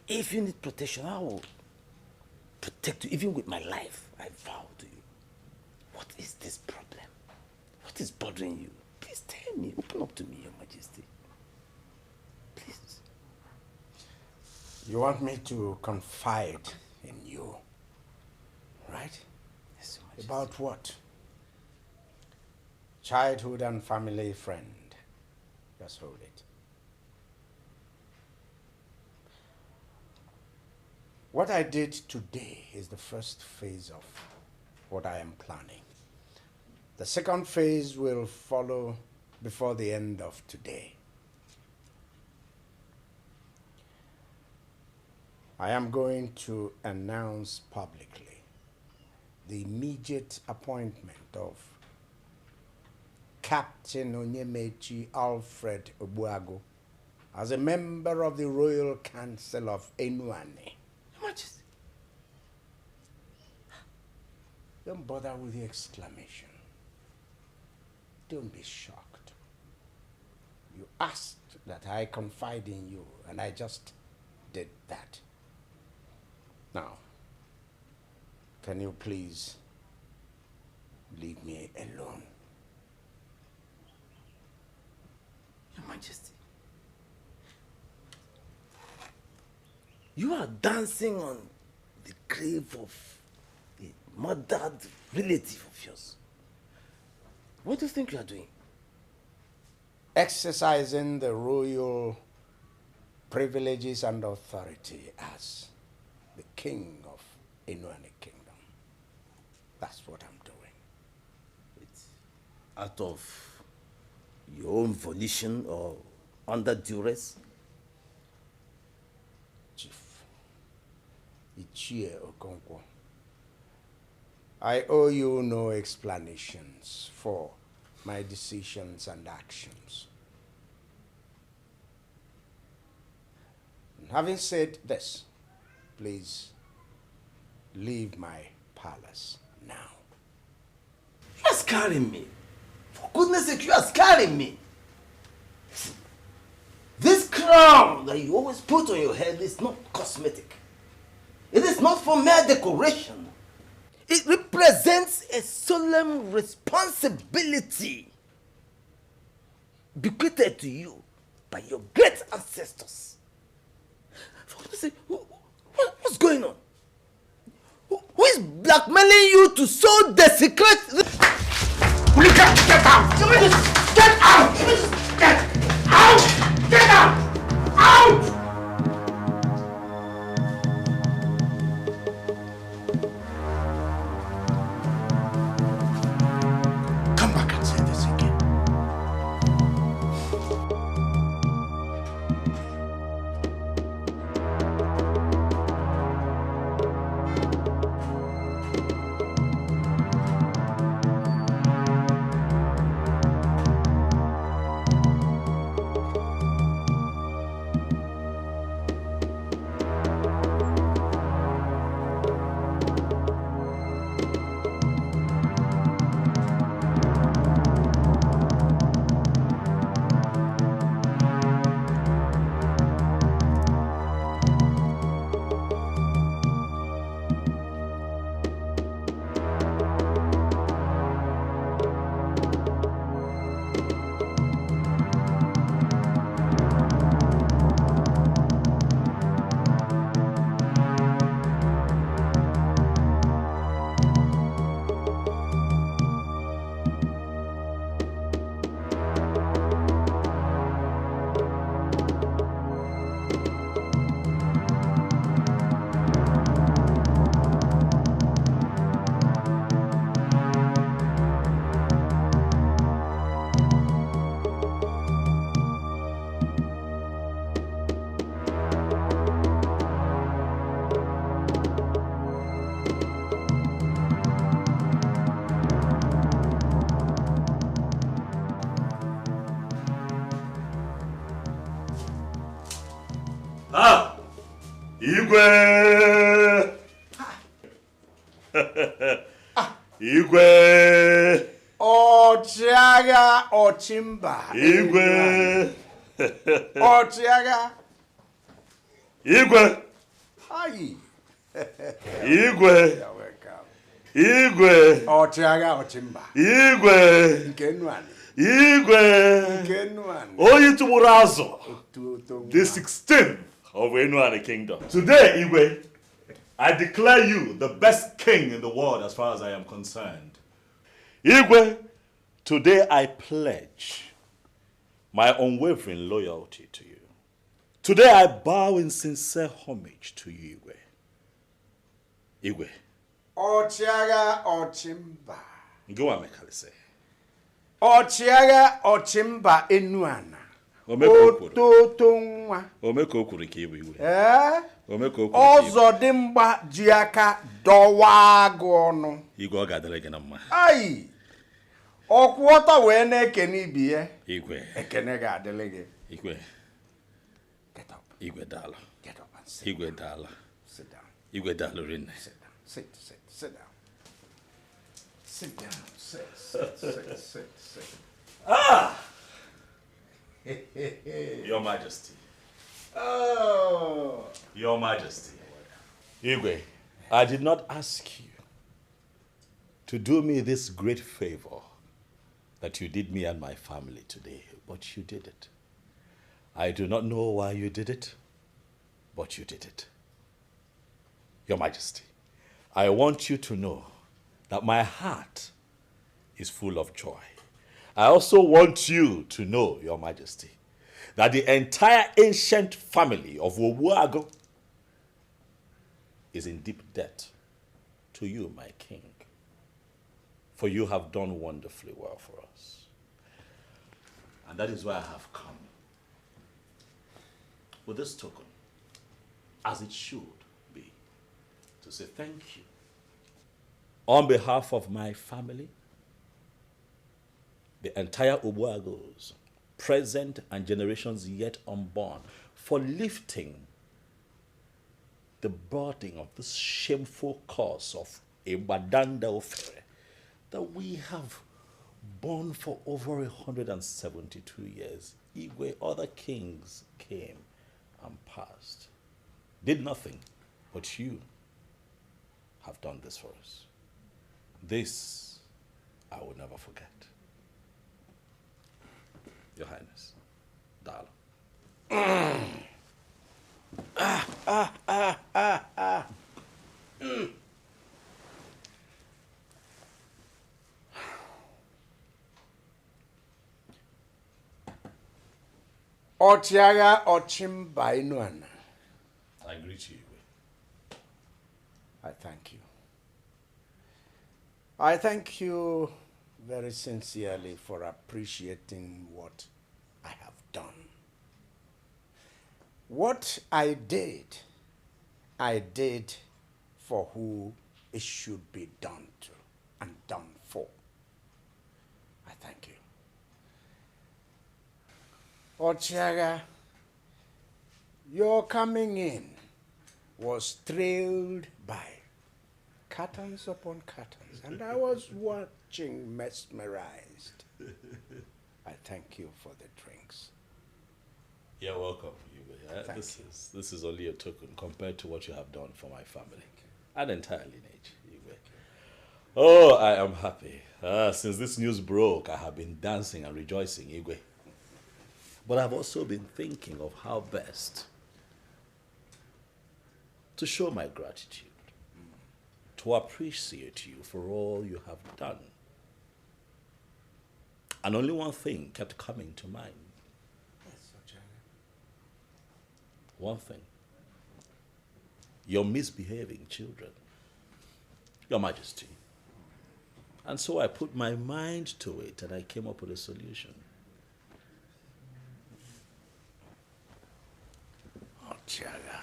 [SPEAKER 9] If you need protection, I will protect you, even with my life. I vow to you. What is this problem? What is bothering you? Please tell me. Open up to me, Your Majesty. Please.
[SPEAKER 2] You want me to confide in you, right?
[SPEAKER 9] Yes, Your Majesty.
[SPEAKER 2] About what? Childhood and family friend. Just hold it. What I did today is the first phase of what I am planning. The second phase will follow before the end of today. I am going to announce publicly the immediate appointment of Captain Onyemechi Alfred Obuago as a member of the Royal Council of Enuane Don't bother with the exclamation. Don't be shocked. You asked that I confide in you, and I just did that. Now, can you please leave me alone?
[SPEAKER 9] Your Majesty, you are dancing on the grave of a murdered relative of yours. What do you think you are doing?
[SPEAKER 2] Exercising the royal privileges and authority as the king of Inuani Kingdom. That's what I'm doing.
[SPEAKER 9] It's out of your own volition or under duress?
[SPEAKER 2] Chief Ichie Okonkwo, I owe you no explanations for my decisions and actions. And having said this, please leave my palace now.
[SPEAKER 9] You are scaring me. For goodness sake, you are scaring me. This crown that you always put on your head is not cosmetic. It is not for mere decoration. It represents a solemn responsibility bequeathed to you by your great ancestors. For goodness sake, what's going on? Who is blackmailing you to sow desecrate?
[SPEAKER 5] Get out! Get out! Get out! Get out! Out!
[SPEAKER 2] Come back and say this again.
[SPEAKER 1] Ah! Igwe! Igwe!
[SPEAKER 2] Ochiaga Ochimba.
[SPEAKER 1] Igwe!
[SPEAKER 2] Ochiaga.
[SPEAKER 1] Igwe!
[SPEAKER 2] Aye.
[SPEAKER 1] Igwe!
[SPEAKER 2] You're welcome.
[SPEAKER 1] Igwe!
[SPEAKER 2] Ochiaga Ochimba.
[SPEAKER 1] Igwe!
[SPEAKER 2] Nkenwani.
[SPEAKER 1] Igwe!
[SPEAKER 2] Nkenwani.
[SPEAKER 1] Oyi Tumurazo! The 16th of Enuani Kingdom. Today, Igwe, I declare you the best king in the world as far as I am concerned. Igwe, today I pledge my unwavering loyalty to you. Today I bow in sincere homage to you, Igwe. Igwe.
[SPEAKER 2] Ochiaga Ochimba.
[SPEAKER 1] Go on, Mekalise.
[SPEAKER 2] Ochiaga Ochimba Enuana. Ototongwa.
[SPEAKER 1] Omeko okurike iwe iwe. Omeko okurike.
[SPEAKER 2] Ozodimba jiaka dowago ọnụ.
[SPEAKER 1] Igwe ọ ga-adịrị gị na mma.
[SPEAKER 2] Ayi. Ọkwọta wee na-ekene ibi ya.
[SPEAKER 1] Igwe.
[SPEAKER 2] Ekene ga-adịrị gị.
[SPEAKER 1] Igwe.
[SPEAKER 2] Get up.
[SPEAKER 1] Igwe dala.
[SPEAKER 2] Get up and sit.
[SPEAKER 1] Igwe dala.
[SPEAKER 2] Sit down.
[SPEAKER 1] Igwe dala rinne.
[SPEAKER 2] Sit down. Sit down. Sit down. Sit.
[SPEAKER 1] Ah! Your Majesty.
[SPEAKER 2] Oh!
[SPEAKER 1] Your Majesty. Igwe, I did not ask you to do me this great favor that you did me and my family today, but you did it. I do not know why you did it, but you did it. Your Majesty, I want you to know that my heart is full of joy. I also want you to know, Your Majesty, that the entire ancient family of Obuago is in deep debt to you, my king. For you have done wonderfully well for us. And that is why I have come with this token, as it should be, to say thank you. On behalf of my family, the entire Obuagos, present and generations yet unborn, for lifting the burden of this shameful cause of a Badanda Ofere that we have borne for over 172 years. Igwe, other kings came and passed, did nothing, but you have done this for us. This I will never forget. Your Highness, darling.
[SPEAKER 2] Otiaga Ochimba Inuana.
[SPEAKER 1] I greet you.
[SPEAKER 2] I thank you. I thank you very sincerely for appreciating what I have done. What I did for who it should be done to and done for. I thank you. Ochiaga, your coming in was trailed by curtains upon curtains, and I was watching mesmerized. I thank you for the drinks.
[SPEAKER 1] You're welcome. This is only a token compared to what you have done for my family. And entire lineage. Oh, I am happy. Since this news broke, I have been dancing and rejoicing, Igwe. But I've also been thinking of how best to show my gratitude, to appreciate you for all you have done. And only one thing kept coming to mind. One thing. Your misbehaving children. Your Majesty. And so I put my mind to it and I came up with a solution.
[SPEAKER 2] Ochiaga,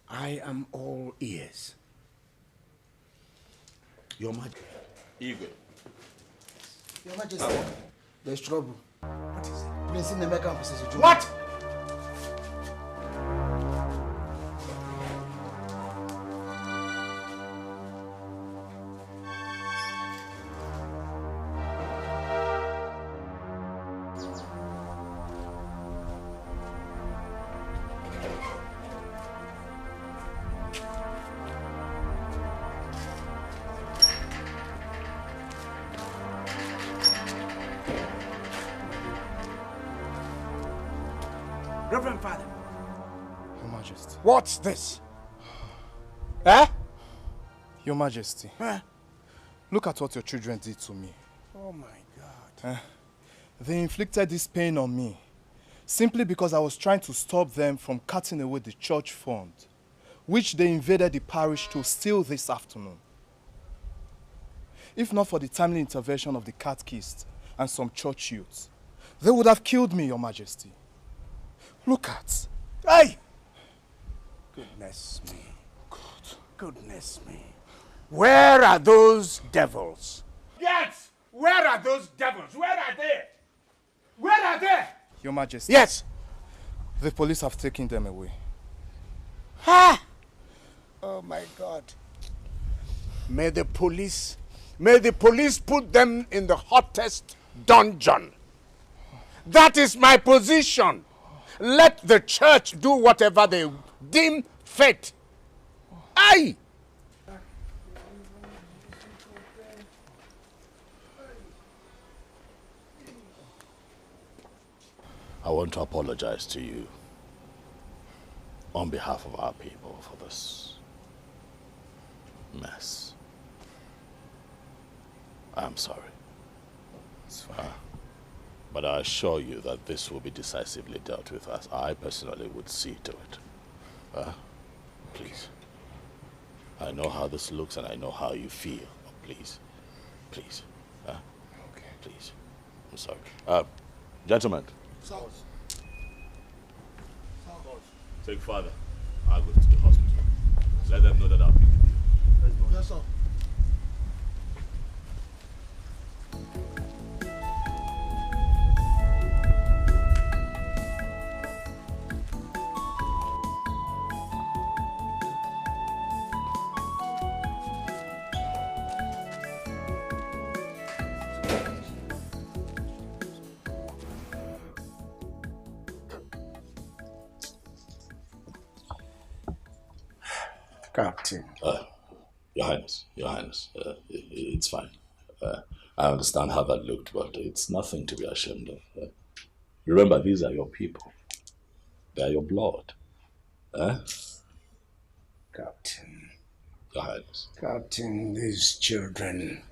[SPEAKER 2] I am all ears.
[SPEAKER 1] Your Majesty. Igwe.
[SPEAKER 7] Your Majesty, there's trouble. What is it? Prince Nemeka and Princess Ujunwa.
[SPEAKER 2] What? Reverend Father.
[SPEAKER 8] Your Majesty.
[SPEAKER 2] What's this? Eh?
[SPEAKER 8] Your Majesty. Look at what your children did to me.
[SPEAKER 2] Oh my God.
[SPEAKER 8] They inflicted this pain on me simply because I was trying to stop them from cutting away the church fund, which they invaded the parish to steal this afternoon. If not for the timely intervention of the catechist and some church youths, they would have killed me, Your Majesty. Look at.
[SPEAKER 2] Hey! Goodness me. Goodness me. Where are those devils?
[SPEAKER 5] Yes! Where are those devils? Where are they? Where are they?
[SPEAKER 8] Your Majesty.
[SPEAKER 2] Yes!
[SPEAKER 8] The police have taken them away.
[SPEAKER 2] Ha! Oh my God. May the police put them in the hottest dungeon. That is my position. Let the church do whatever they deem fit. Aye.
[SPEAKER 1] I want to apologize to you on behalf of our people for this mess. I'm sorry.
[SPEAKER 8] It's fine.
[SPEAKER 1] But I assure you that this will be decisively dealt with, as I personally would see to it. Please. I know how this looks and I know how you feel. Please. Please.
[SPEAKER 8] Okay.
[SPEAKER 1] Please. I'm sorry. Gentlemen. Take father. I'll go to the hospital. Let them know that I'll be with you.
[SPEAKER 6] Yes, sir.
[SPEAKER 2] Captain.
[SPEAKER 1] Your Highness, it's fine. I understand how that looked, but it's nothing to be ashamed of. Remember, these are your people. They are your blood.
[SPEAKER 2] Captain.
[SPEAKER 1] Your Highness.
[SPEAKER 2] Captain, these children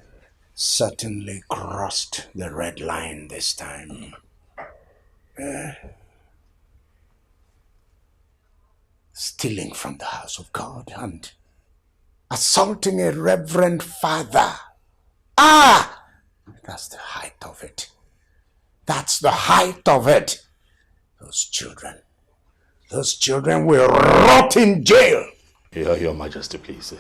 [SPEAKER 2] certainly crossed the red line this time. Stealing from the house of God and assaulting a reverend father. That's the height of it. That's the height of it. Those children will rot in jail.
[SPEAKER 1] Your Majesty, please.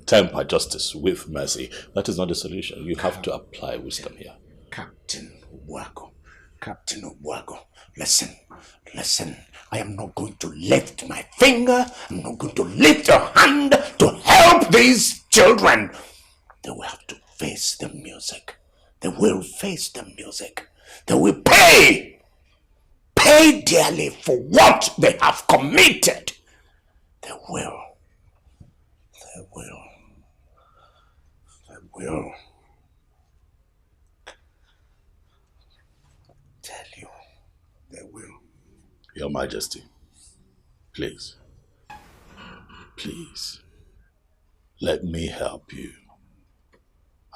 [SPEAKER 1] Temper justice with mercy. That is not the solution. You have to apply wisdom here.
[SPEAKER 2] Captain Ubuago, listen. I am not going to lift my finger. I'm not going to lift a hand to help these children. They will have to face the music. They will face the music. They will pay dearly for what they have committed. They will. Tell you, they will.
[SPEAKER 1] Your Majesty, please, let me help you.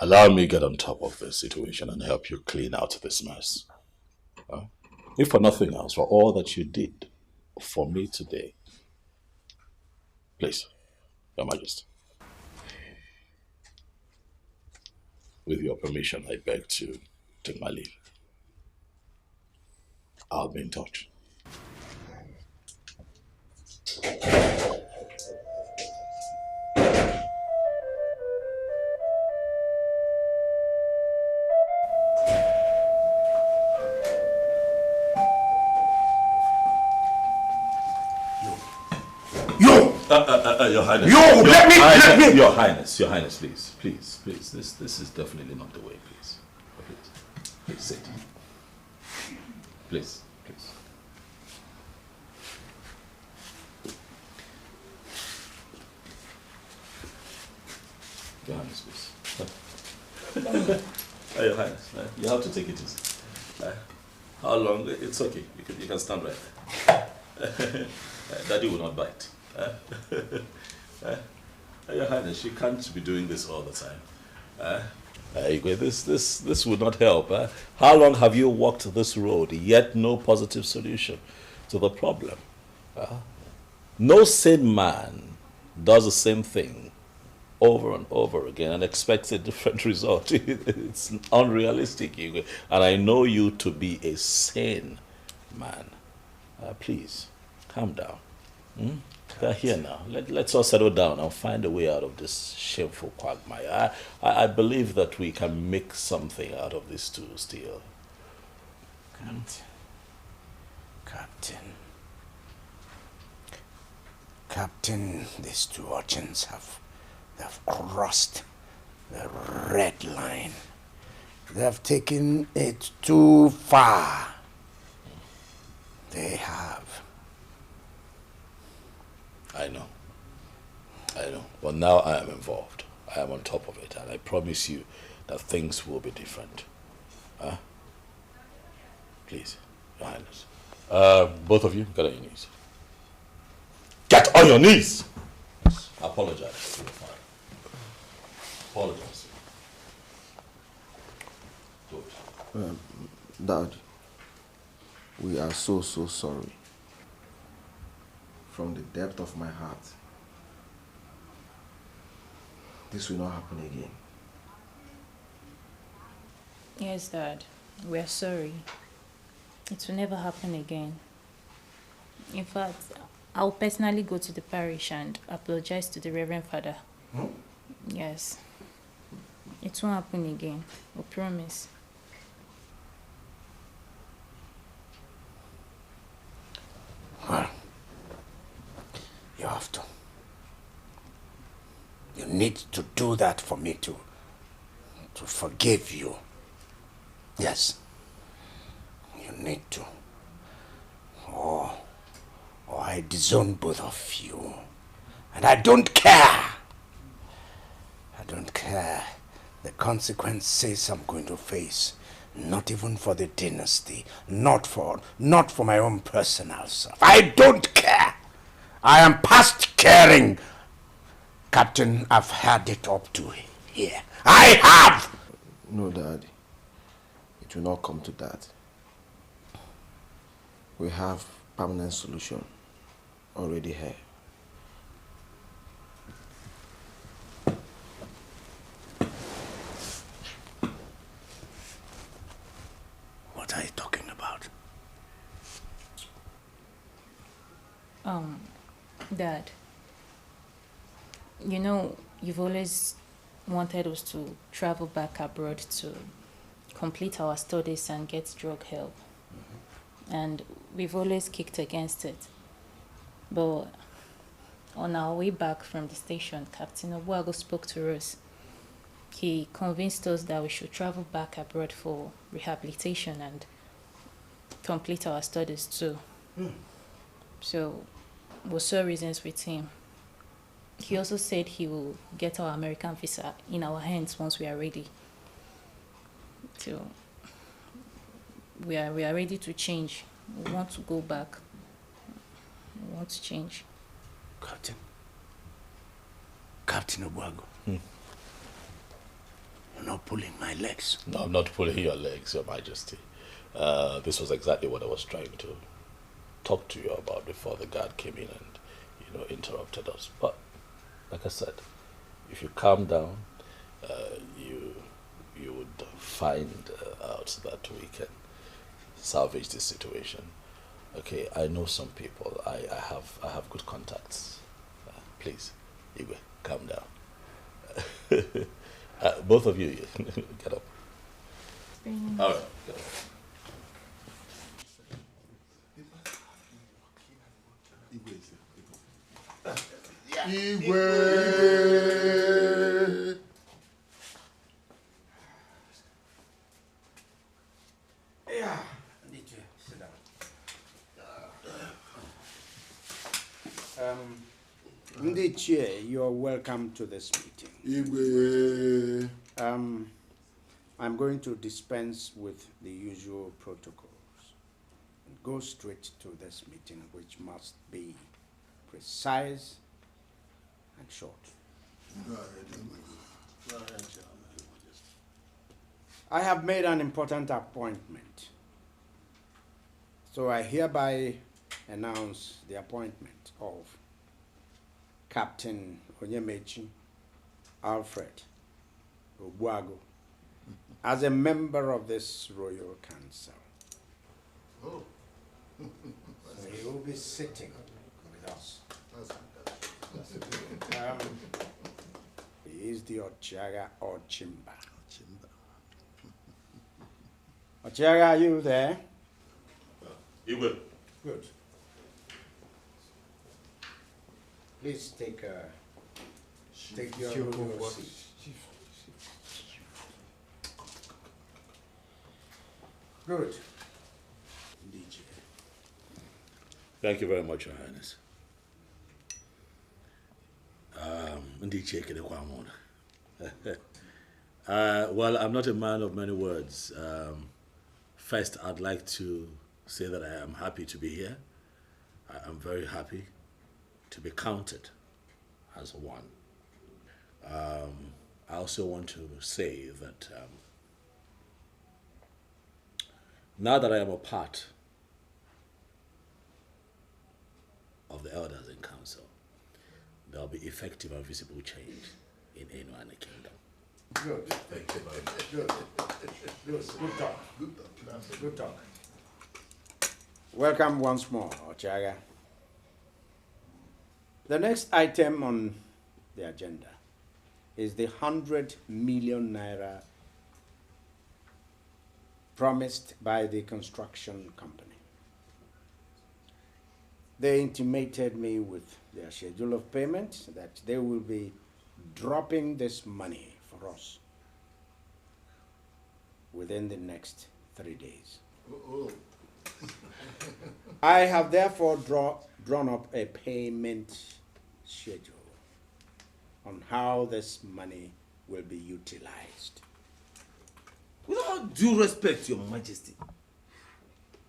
[SPEAKER 1] Allow me get on top of this situation and help you clean out this mess. If for nothing else, for all that you did for me today. Please, Your Majesty. With your permission, I beg to take my leave. I'll be in touch. Your Highness.
[SPEAKER 2] Let me.
[SPEAKER 1] Your Highness, please. This is definitely not the way, please. Please sit. Please. Your Highness, please. Your Highness, you have to take it easy. How long? It's okay. You can stand right there. Daddy will not bite. Your Highness, you can't be doing this all the time. This would not help. How long have you walked this road, yet no positive solution to the problem? No sane man does the same thing over and over again and expects a different result. It's unrealistic. And I know you to be a sane man. Please, calm down. They're here now. Let's all settle down and find a way out of this shameful quagmire. I believe that we can make something out of this too still.
[SPEAKER 2] Captain, these two urchins have They've crossed the red line. They've taken it too far. They have.
[SPEAKER 1] I know. But now I am involved. I am on top of it, and I promise you that things will be different. Huh? Please, Your Highness. Both of you, get on your knees. Get on your knees! Apologize to your father. Apologize. Good.
[SPEAKER 8] Dad, we are so sorry. From the depth of my heart. This will not happen again.
[SPEAKER 13] Yes, Dad. We are sorry. It will never happen again. In fact, I'll personally go to the parish and apologize to the Reverend Father.
[SPEAKER 2] Hmm?
[SPEAKER 13] Yes. It won't happen again. I promise.
[SPEAKER 2] Well, you have to. You need to do that for me to forgive you. Yes. You need to. Or I disown both of you. And I don't care. I don't care the consequences I'm going to face. Not even for the dynasty. Not for my own personal self. I don't care. I am past caring. Captain, I've had it up to here. I have!
[SPEAKER 8] No, Dad. It will not come to that. We have permanent solution already here.
[SPEAKER 2] What are you talking about?
[SPEAKER 13] Dad, you know, you've always wanted us to travel back abroad to complete our studies and get drug help. And we've always kicked against it. But on our way back from the station, Captain Obuago spoke to us. He convinced us that we should travel back abroad for rehabilitation and complete our studies too. So we saw reasons with him. He also said he will get our American visa in our hands once we are ready. So we are ready to change. We want to go back. We want to change.
[SPEAKER 2] Captain Obuago. You're not pulling my legs.
[SPEAKER 1] No, I'm not pulling your legs, Your Majesty. This was exactly what I was trying to talk to you about before the guard came in and, interrupted us. But, like I said, if you calm down, you would find out that we can salvage this situation. Okay, I know some people. I have good contacts. Please, Igwe, calm down. Both of you, get up. All right, get up.
[SPEAKER 12] Igwe.
[SPEAKER 2] Yeah, sit down. Ndichie, you're welcome to this meeting.
[SPEAKER 12] Igwe.
[SPEAKER 2] I'm going to dispense with the usual protocols and go straight to this meeting, which must be precise and short.
[SPEAKER 12] Go ahead,
[SPEAKER 2] I have made an important appointment. So I hereby announce the appointment of Captain Onyemechi Alfred Obuago as a member of this Royal Council.
[SPEAKER 12] Oh.
[SPEAKER 2] So he will be sitting with us. He is the Ochiaga or Chimba. Ochiaga, are you there?
[SPEAKER 1] You will.
[SPEAKER 2] Good. Please take a Take your seat. Good. DJ.
[SPEAKER 1] Thank you very much, Your Highness. Well, I'm not a man of many words. First, I'd like to say that I am happy to be here. I am very happy to be counted as one. I also want to say that now that I am a part of the elders in council, there will be effective and visible change in Enuana Kingdom.
[SPEAKER 2] Good. Thank you very much. Good. Good talk. Good talk. Good talk. Welcome once more, Ochaga. The next item on the agenda is the 100 million naira promised by the construction company. They intimated me with their schedule of payment that they will be dropping this money for us within the next 3 days. I have therefore drawn up a payment schedule on how this money will be utilized.
[SPEAKER 9] With all due respect, Your Majesty,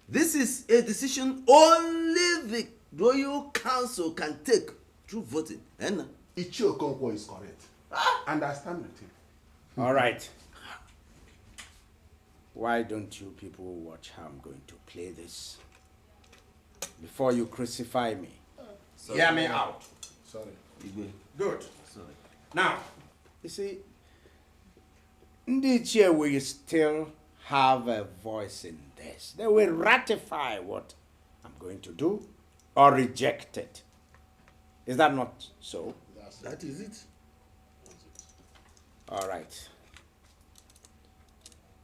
[SPEAKER 9] this is a decision only the Royal Council can take through voting.
[SPEAKER 6] Ichio Okonkwo is correct. Understand with him.
[SPEAKER 2] All right. Why don't you people watch how I'm going to play this before you crucify me?
[SPEAKER 6] Sorry.
[SPEAKER 2] Hear me out.
[SPEAKER 6] Sorry.
[SPEAKER 2] Good.
[SPEAKER 9] Sorry.
[SPEAKER 2] Now, you see, Ndichie will still have a voice in this. They will ratify what I'm going to do or reject it. Is that not so?
[SPEAKER 9] That is it.
[SPEAKER 2] All right.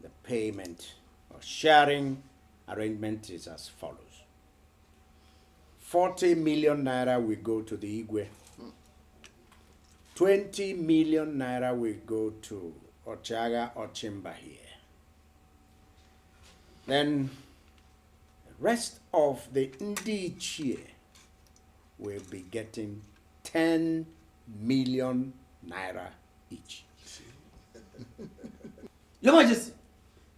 [SPEAKER 2] The payment or sharing arrangement is as follows. 40 million naira will go to the Igwe. 20 million naira will go to Ochaga or Chimba here. Then the rest of the Ndichie will be getting 10 million naira each.
[SPEAKER 9] Your Majesty,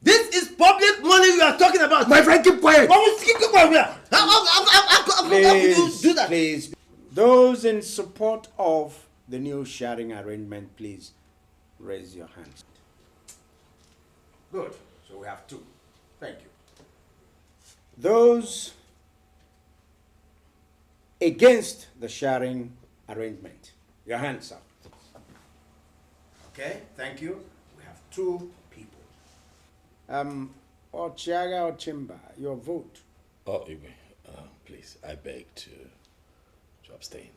[SPEAKER 9] this is public money we are talking about.
[SPEAKER 2] My friend, keep quiet.
[SPEAKER 9] Keep quiet. How could you do that?
[SPEAKER 2] Please, those in support of the new sharing arrangement, please raise your hands. Good. So we have two. Thank you. Those against the sharing arrangement, your hands up. Okay, thank you. We have two people. Ochiaga or Chimba, your vote.
[SPEAKER 1] Oh, Igwe, please, I beg to abstain.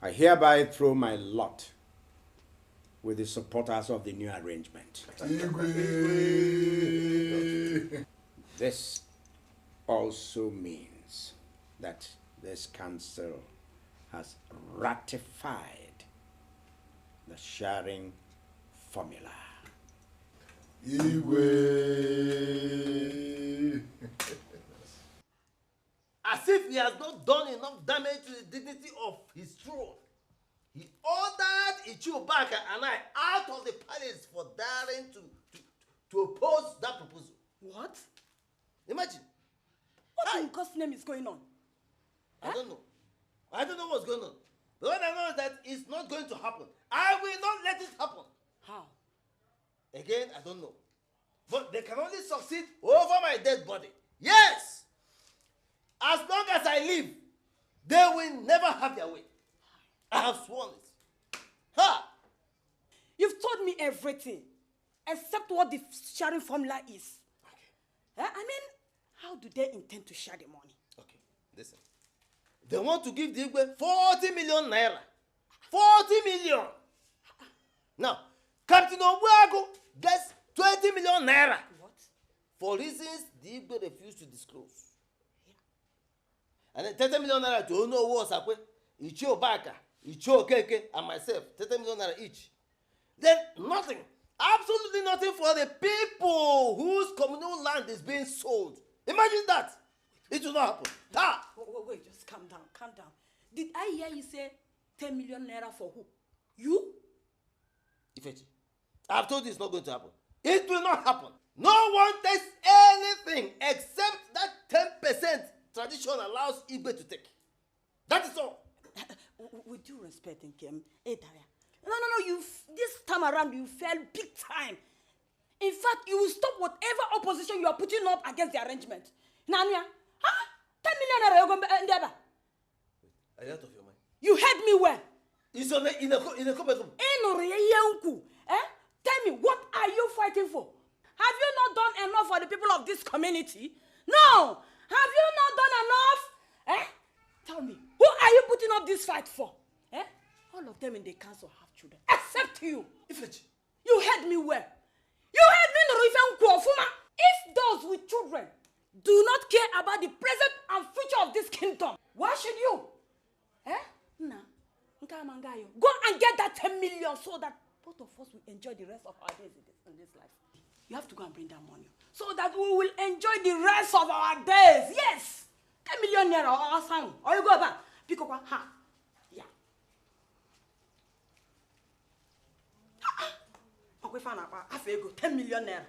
[SPEAKER 2] I hereby throw my lot with the supporters of the new arrangement. This also means that this council has ratified the sharing formula.
[SPEAKER 9] As if he has not done enough damage to the dignity of his throne, he ordered Ichiobaka and I out of the palace for daring to oppose that proposal.
[SPEAKER 4] What?
[SPEAKER 9] Imagine.
[SPEAKER 4] What in God's name is going on?
[SPEAKER 9] I don't know. I don't know what's going on. But what I know is that it's not going to happen. I will not let it happen.
[SPEAKER 4] How?
[SPEAKER 9] Again, I don't know. But they can only succeed over my dead body. Yes! As long as I live, they will never have their way. I have sworn it. Ha!
[SPEAKER 4] You've told me everything, except what the sharing formula is. Okay. I mean, how do they intend to share the money?
[SPEAKER 9] Okay, listen. They want to give the Igwe 40 million naira. 40 million! Now, Captain Obuago gets 20 million naira.
[SPEAKER 4] What?
[SPEAKER 9] For reasons the Igwe refused to disclose. Yeah. And then 30 million naira to Ono Osakwe, Ichiobaka, Icho Okeke and myself, 30 million naira each. Then nothing, absolutely nothing for the people whose communal land is being sold. Imagine that. It will not happen.
[SPEAKER 4] Wait, just calm down, calm down. Did I hear you say 10 million naira for who? You?
[SPEAKER 9] Echechi, I've told you it's not going to happen. It will not happen. No one takes anything except that 10% tradition allows Igwe to take. That is all.
[SPEAKER 4] With due respect, Nkem, no, this time around you fell big time. In fact, you will stop whatever opposition you are putting up against the arrangement. Nanya, 10 million naira you're going to end up.
[SPEAKER 9] Are you out of your mind?
[SPEAKER 4] You heard me well.
[SPEAKER 9] It's in a couple.
[SPEAKER 4] Tell me, what are you fighting for? Have you not done enough for the people of this community? No! Have you not done enough? Tell me, who are you putting up this fight for? All of them in the council have children, except you.
[SPEAKER 9] Echechi.
[SPEAKER 4] You heard me well. You heard me, if those with children do not care about the present and future of this kingdom, why should you? Go and get that 10 million so that both of us will enjoy the rest of our days in this life. You have to go and bring that money so that we will enjoy the rest of our days. Yes! 10 million naira or something. Or you go back. Pick up a yeah. Okay, fine. Aforevo, 10 million naira.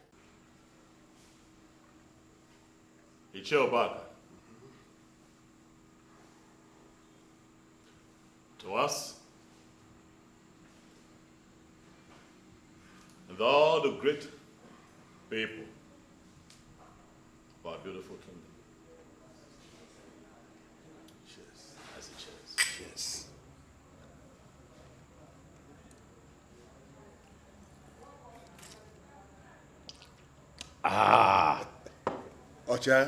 [SPEAKER 1] It's your back. To us, and all the great people of our beautiful kingdom. Cheers. I say cheers.
[SPEAKER 2] Cheers.
[SPEAKER 12] Ocha,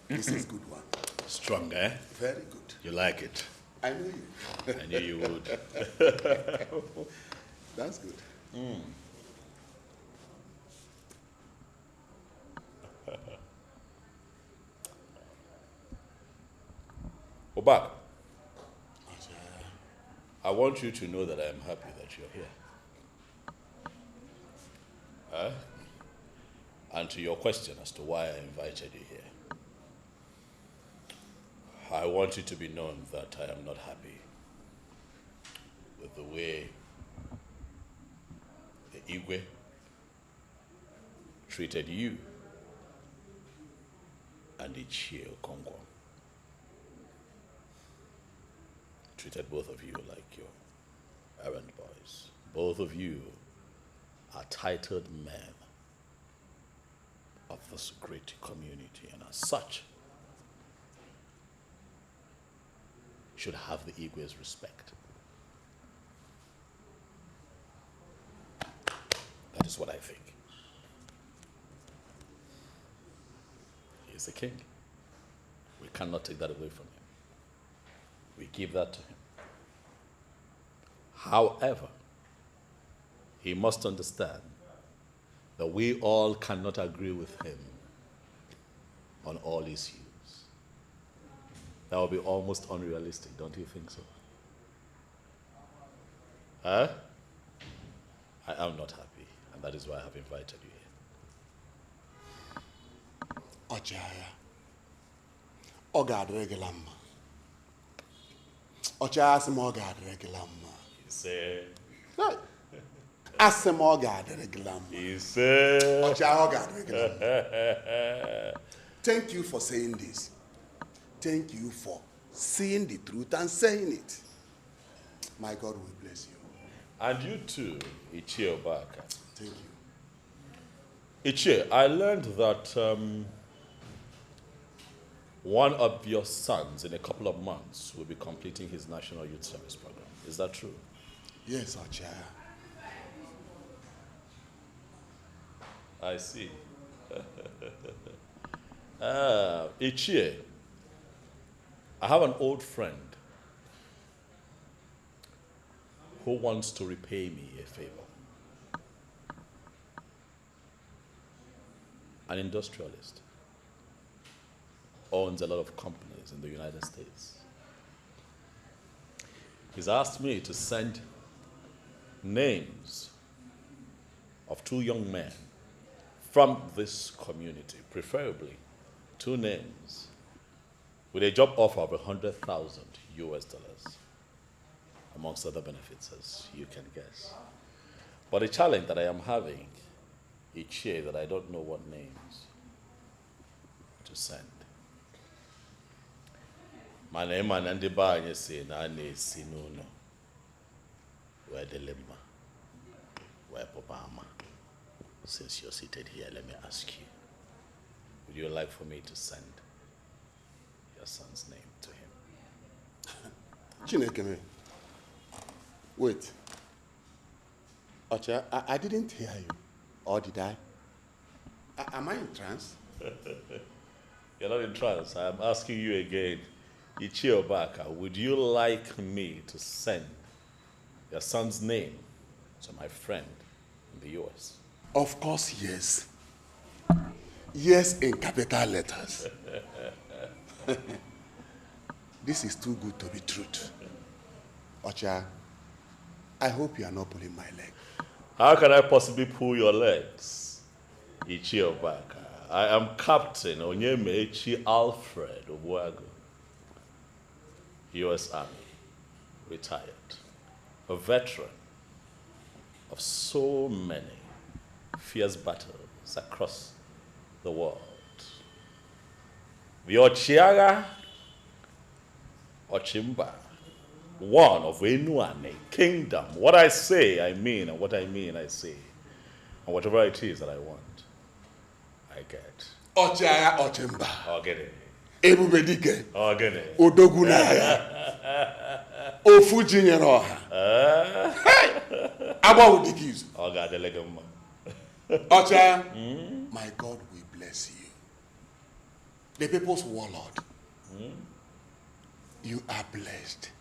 [SPEAKER 12] this is good one.
[SPEAKER 1] Strong, eh?
[SPEAKER 12] Very good.
[SPEAKER 1] You like it?
[SPEAKER 12] I knew you.
[SPEAKER 1] I knew you would.
[SPEAKER 12] That's good.
[SPEAKER 1] Obak, I want you to know that I am happy that you're here. And to your question as to why I invited you here, I want it to be known that I am not happy with the way the Igwe treated you and the Chio Kongwa. Treated both of you like your errand boys. Both of you are titled men of this great community, and as such, should have the Igwe's respect. That is what I think. He is the king. We cannot take that away from him. We give that to him. However, he must understand that we all cannot agree with him on all issues. That would be almost unrealistic, don't you think so? I am not happy, and that is why I have invited you here.
[SPEAKER 12] Ochaya, Ogad Regalam. Ochaya Samogad Regalam.
[SPEAKER 1] He said,
[SPEAKER 12] Asamogad Regalam.
[SPEAKER 1] He said,
[SPEAKER 12] Ochaya Ogad Regalam. Thank you for saying this. Thank you for seeing the truth and saying it. My God will bless you.
[SPEAKER 1] And you too, Ichie Obaka.
[SPEAKER 12] Thank
[SPEAKER 1] you. Ichie, I learned that one of your sons in a couple of months will be completing his National Youth Service Program. Is that true?
[SPEAKER 12] Yes, Ochaya.
[SPEAKER 1] I see. Ichie, I have an old friend who wants to repay me a favor. An industrialist, owns a lot of companies in the United States. He's asked me to send names of 2 young men from this community, preferably 2 names, with a job offer of $100,000 US, amongst other benefits, as you can guess. But the challenge that I am having each year that I don't know what names to send. My name and the bar you say na Sinuno. Where dilemma? Where Obama? Since you're seated here, let me ask you. Would you like for me to send your son's name to him?
[SPEAKER 12] Chineke, wait. Ocha, I didn't hear you. Or did I? Am I in trance?
[SPEAKER 1] You're not in trance. I am asking you again. Ichio Baka, would you like me to send your son's name to my friend in the US?
[SPEAKER 12] Of course, yes. Yes, in capital letters. This is too good to be truth. Ocha, I hope you are not pulling my leg.
[SPEAKER 1] How can I possibly pull your legs? Ichio Baka. I am Captain Onyemechi Alfred Obuagu, US Army, retired, a veteran of so many fierce battles across the world. The Ochiaga Ochimba, one of Enuane kingdom. What I say, I mean, and what I mean, I say. And whatever it is that I want, I get.
[SPEAKER 12] Ochiaga Ochimba.
[SPEAKER 1] I'll get it.
[SPEAKER 12] Ebubedike.
[SPEAKER 1] I'll get it.
[SPEAKER 12] Odogunaya. Ofujinyenoha. Abawudikizu.
[SPEAKER 1] I'll get the legum.
[SPEAKER 12] Ocha, my God will bless you. The people's warlord. You are blessed.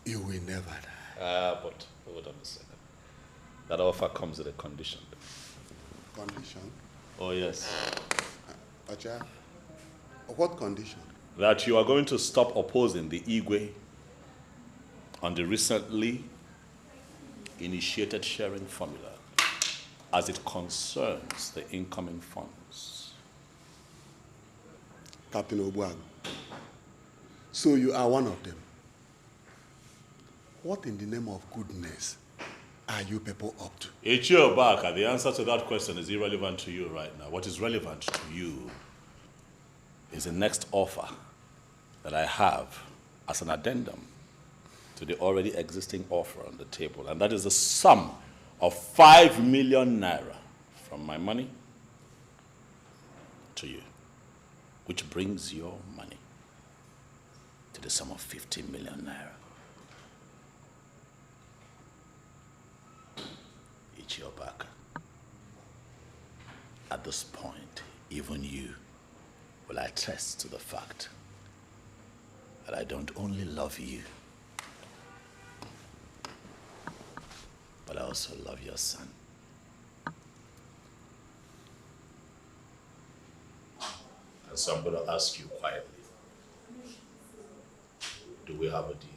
[SPEAKER 12] You will never die.
[SPEAKER 1] But hold on a second. That offer comes with a condition.
[SPEAKER 12] Condition?
[SPEAKER 1] Oh, yes.
[SPEAKER 12] Ocha, what condition?
[SPEAKER 1] That you are going to stop opposing the Igwe on the recently initiated sharing formula as it concerns the incoming funds.
[SPEAKER 12] Captain Obuagu, so you are one of them. What in the name of goodness are you people up to?
[SPEAKER 1] Ichio Baka, the answer to that question is irrelevant to you right now. What is relevant to you is the next offer that I have as an addendum to the already existing offer on the table, and that is a sum of 5 million naira from my money to you, which brings your money to the sum of 50 million naira. Ichio Baka, at this point, even you will attest to the fact that I don't only love you, but I also love your son. And so I'm going to ask you quietly, do we have a deal?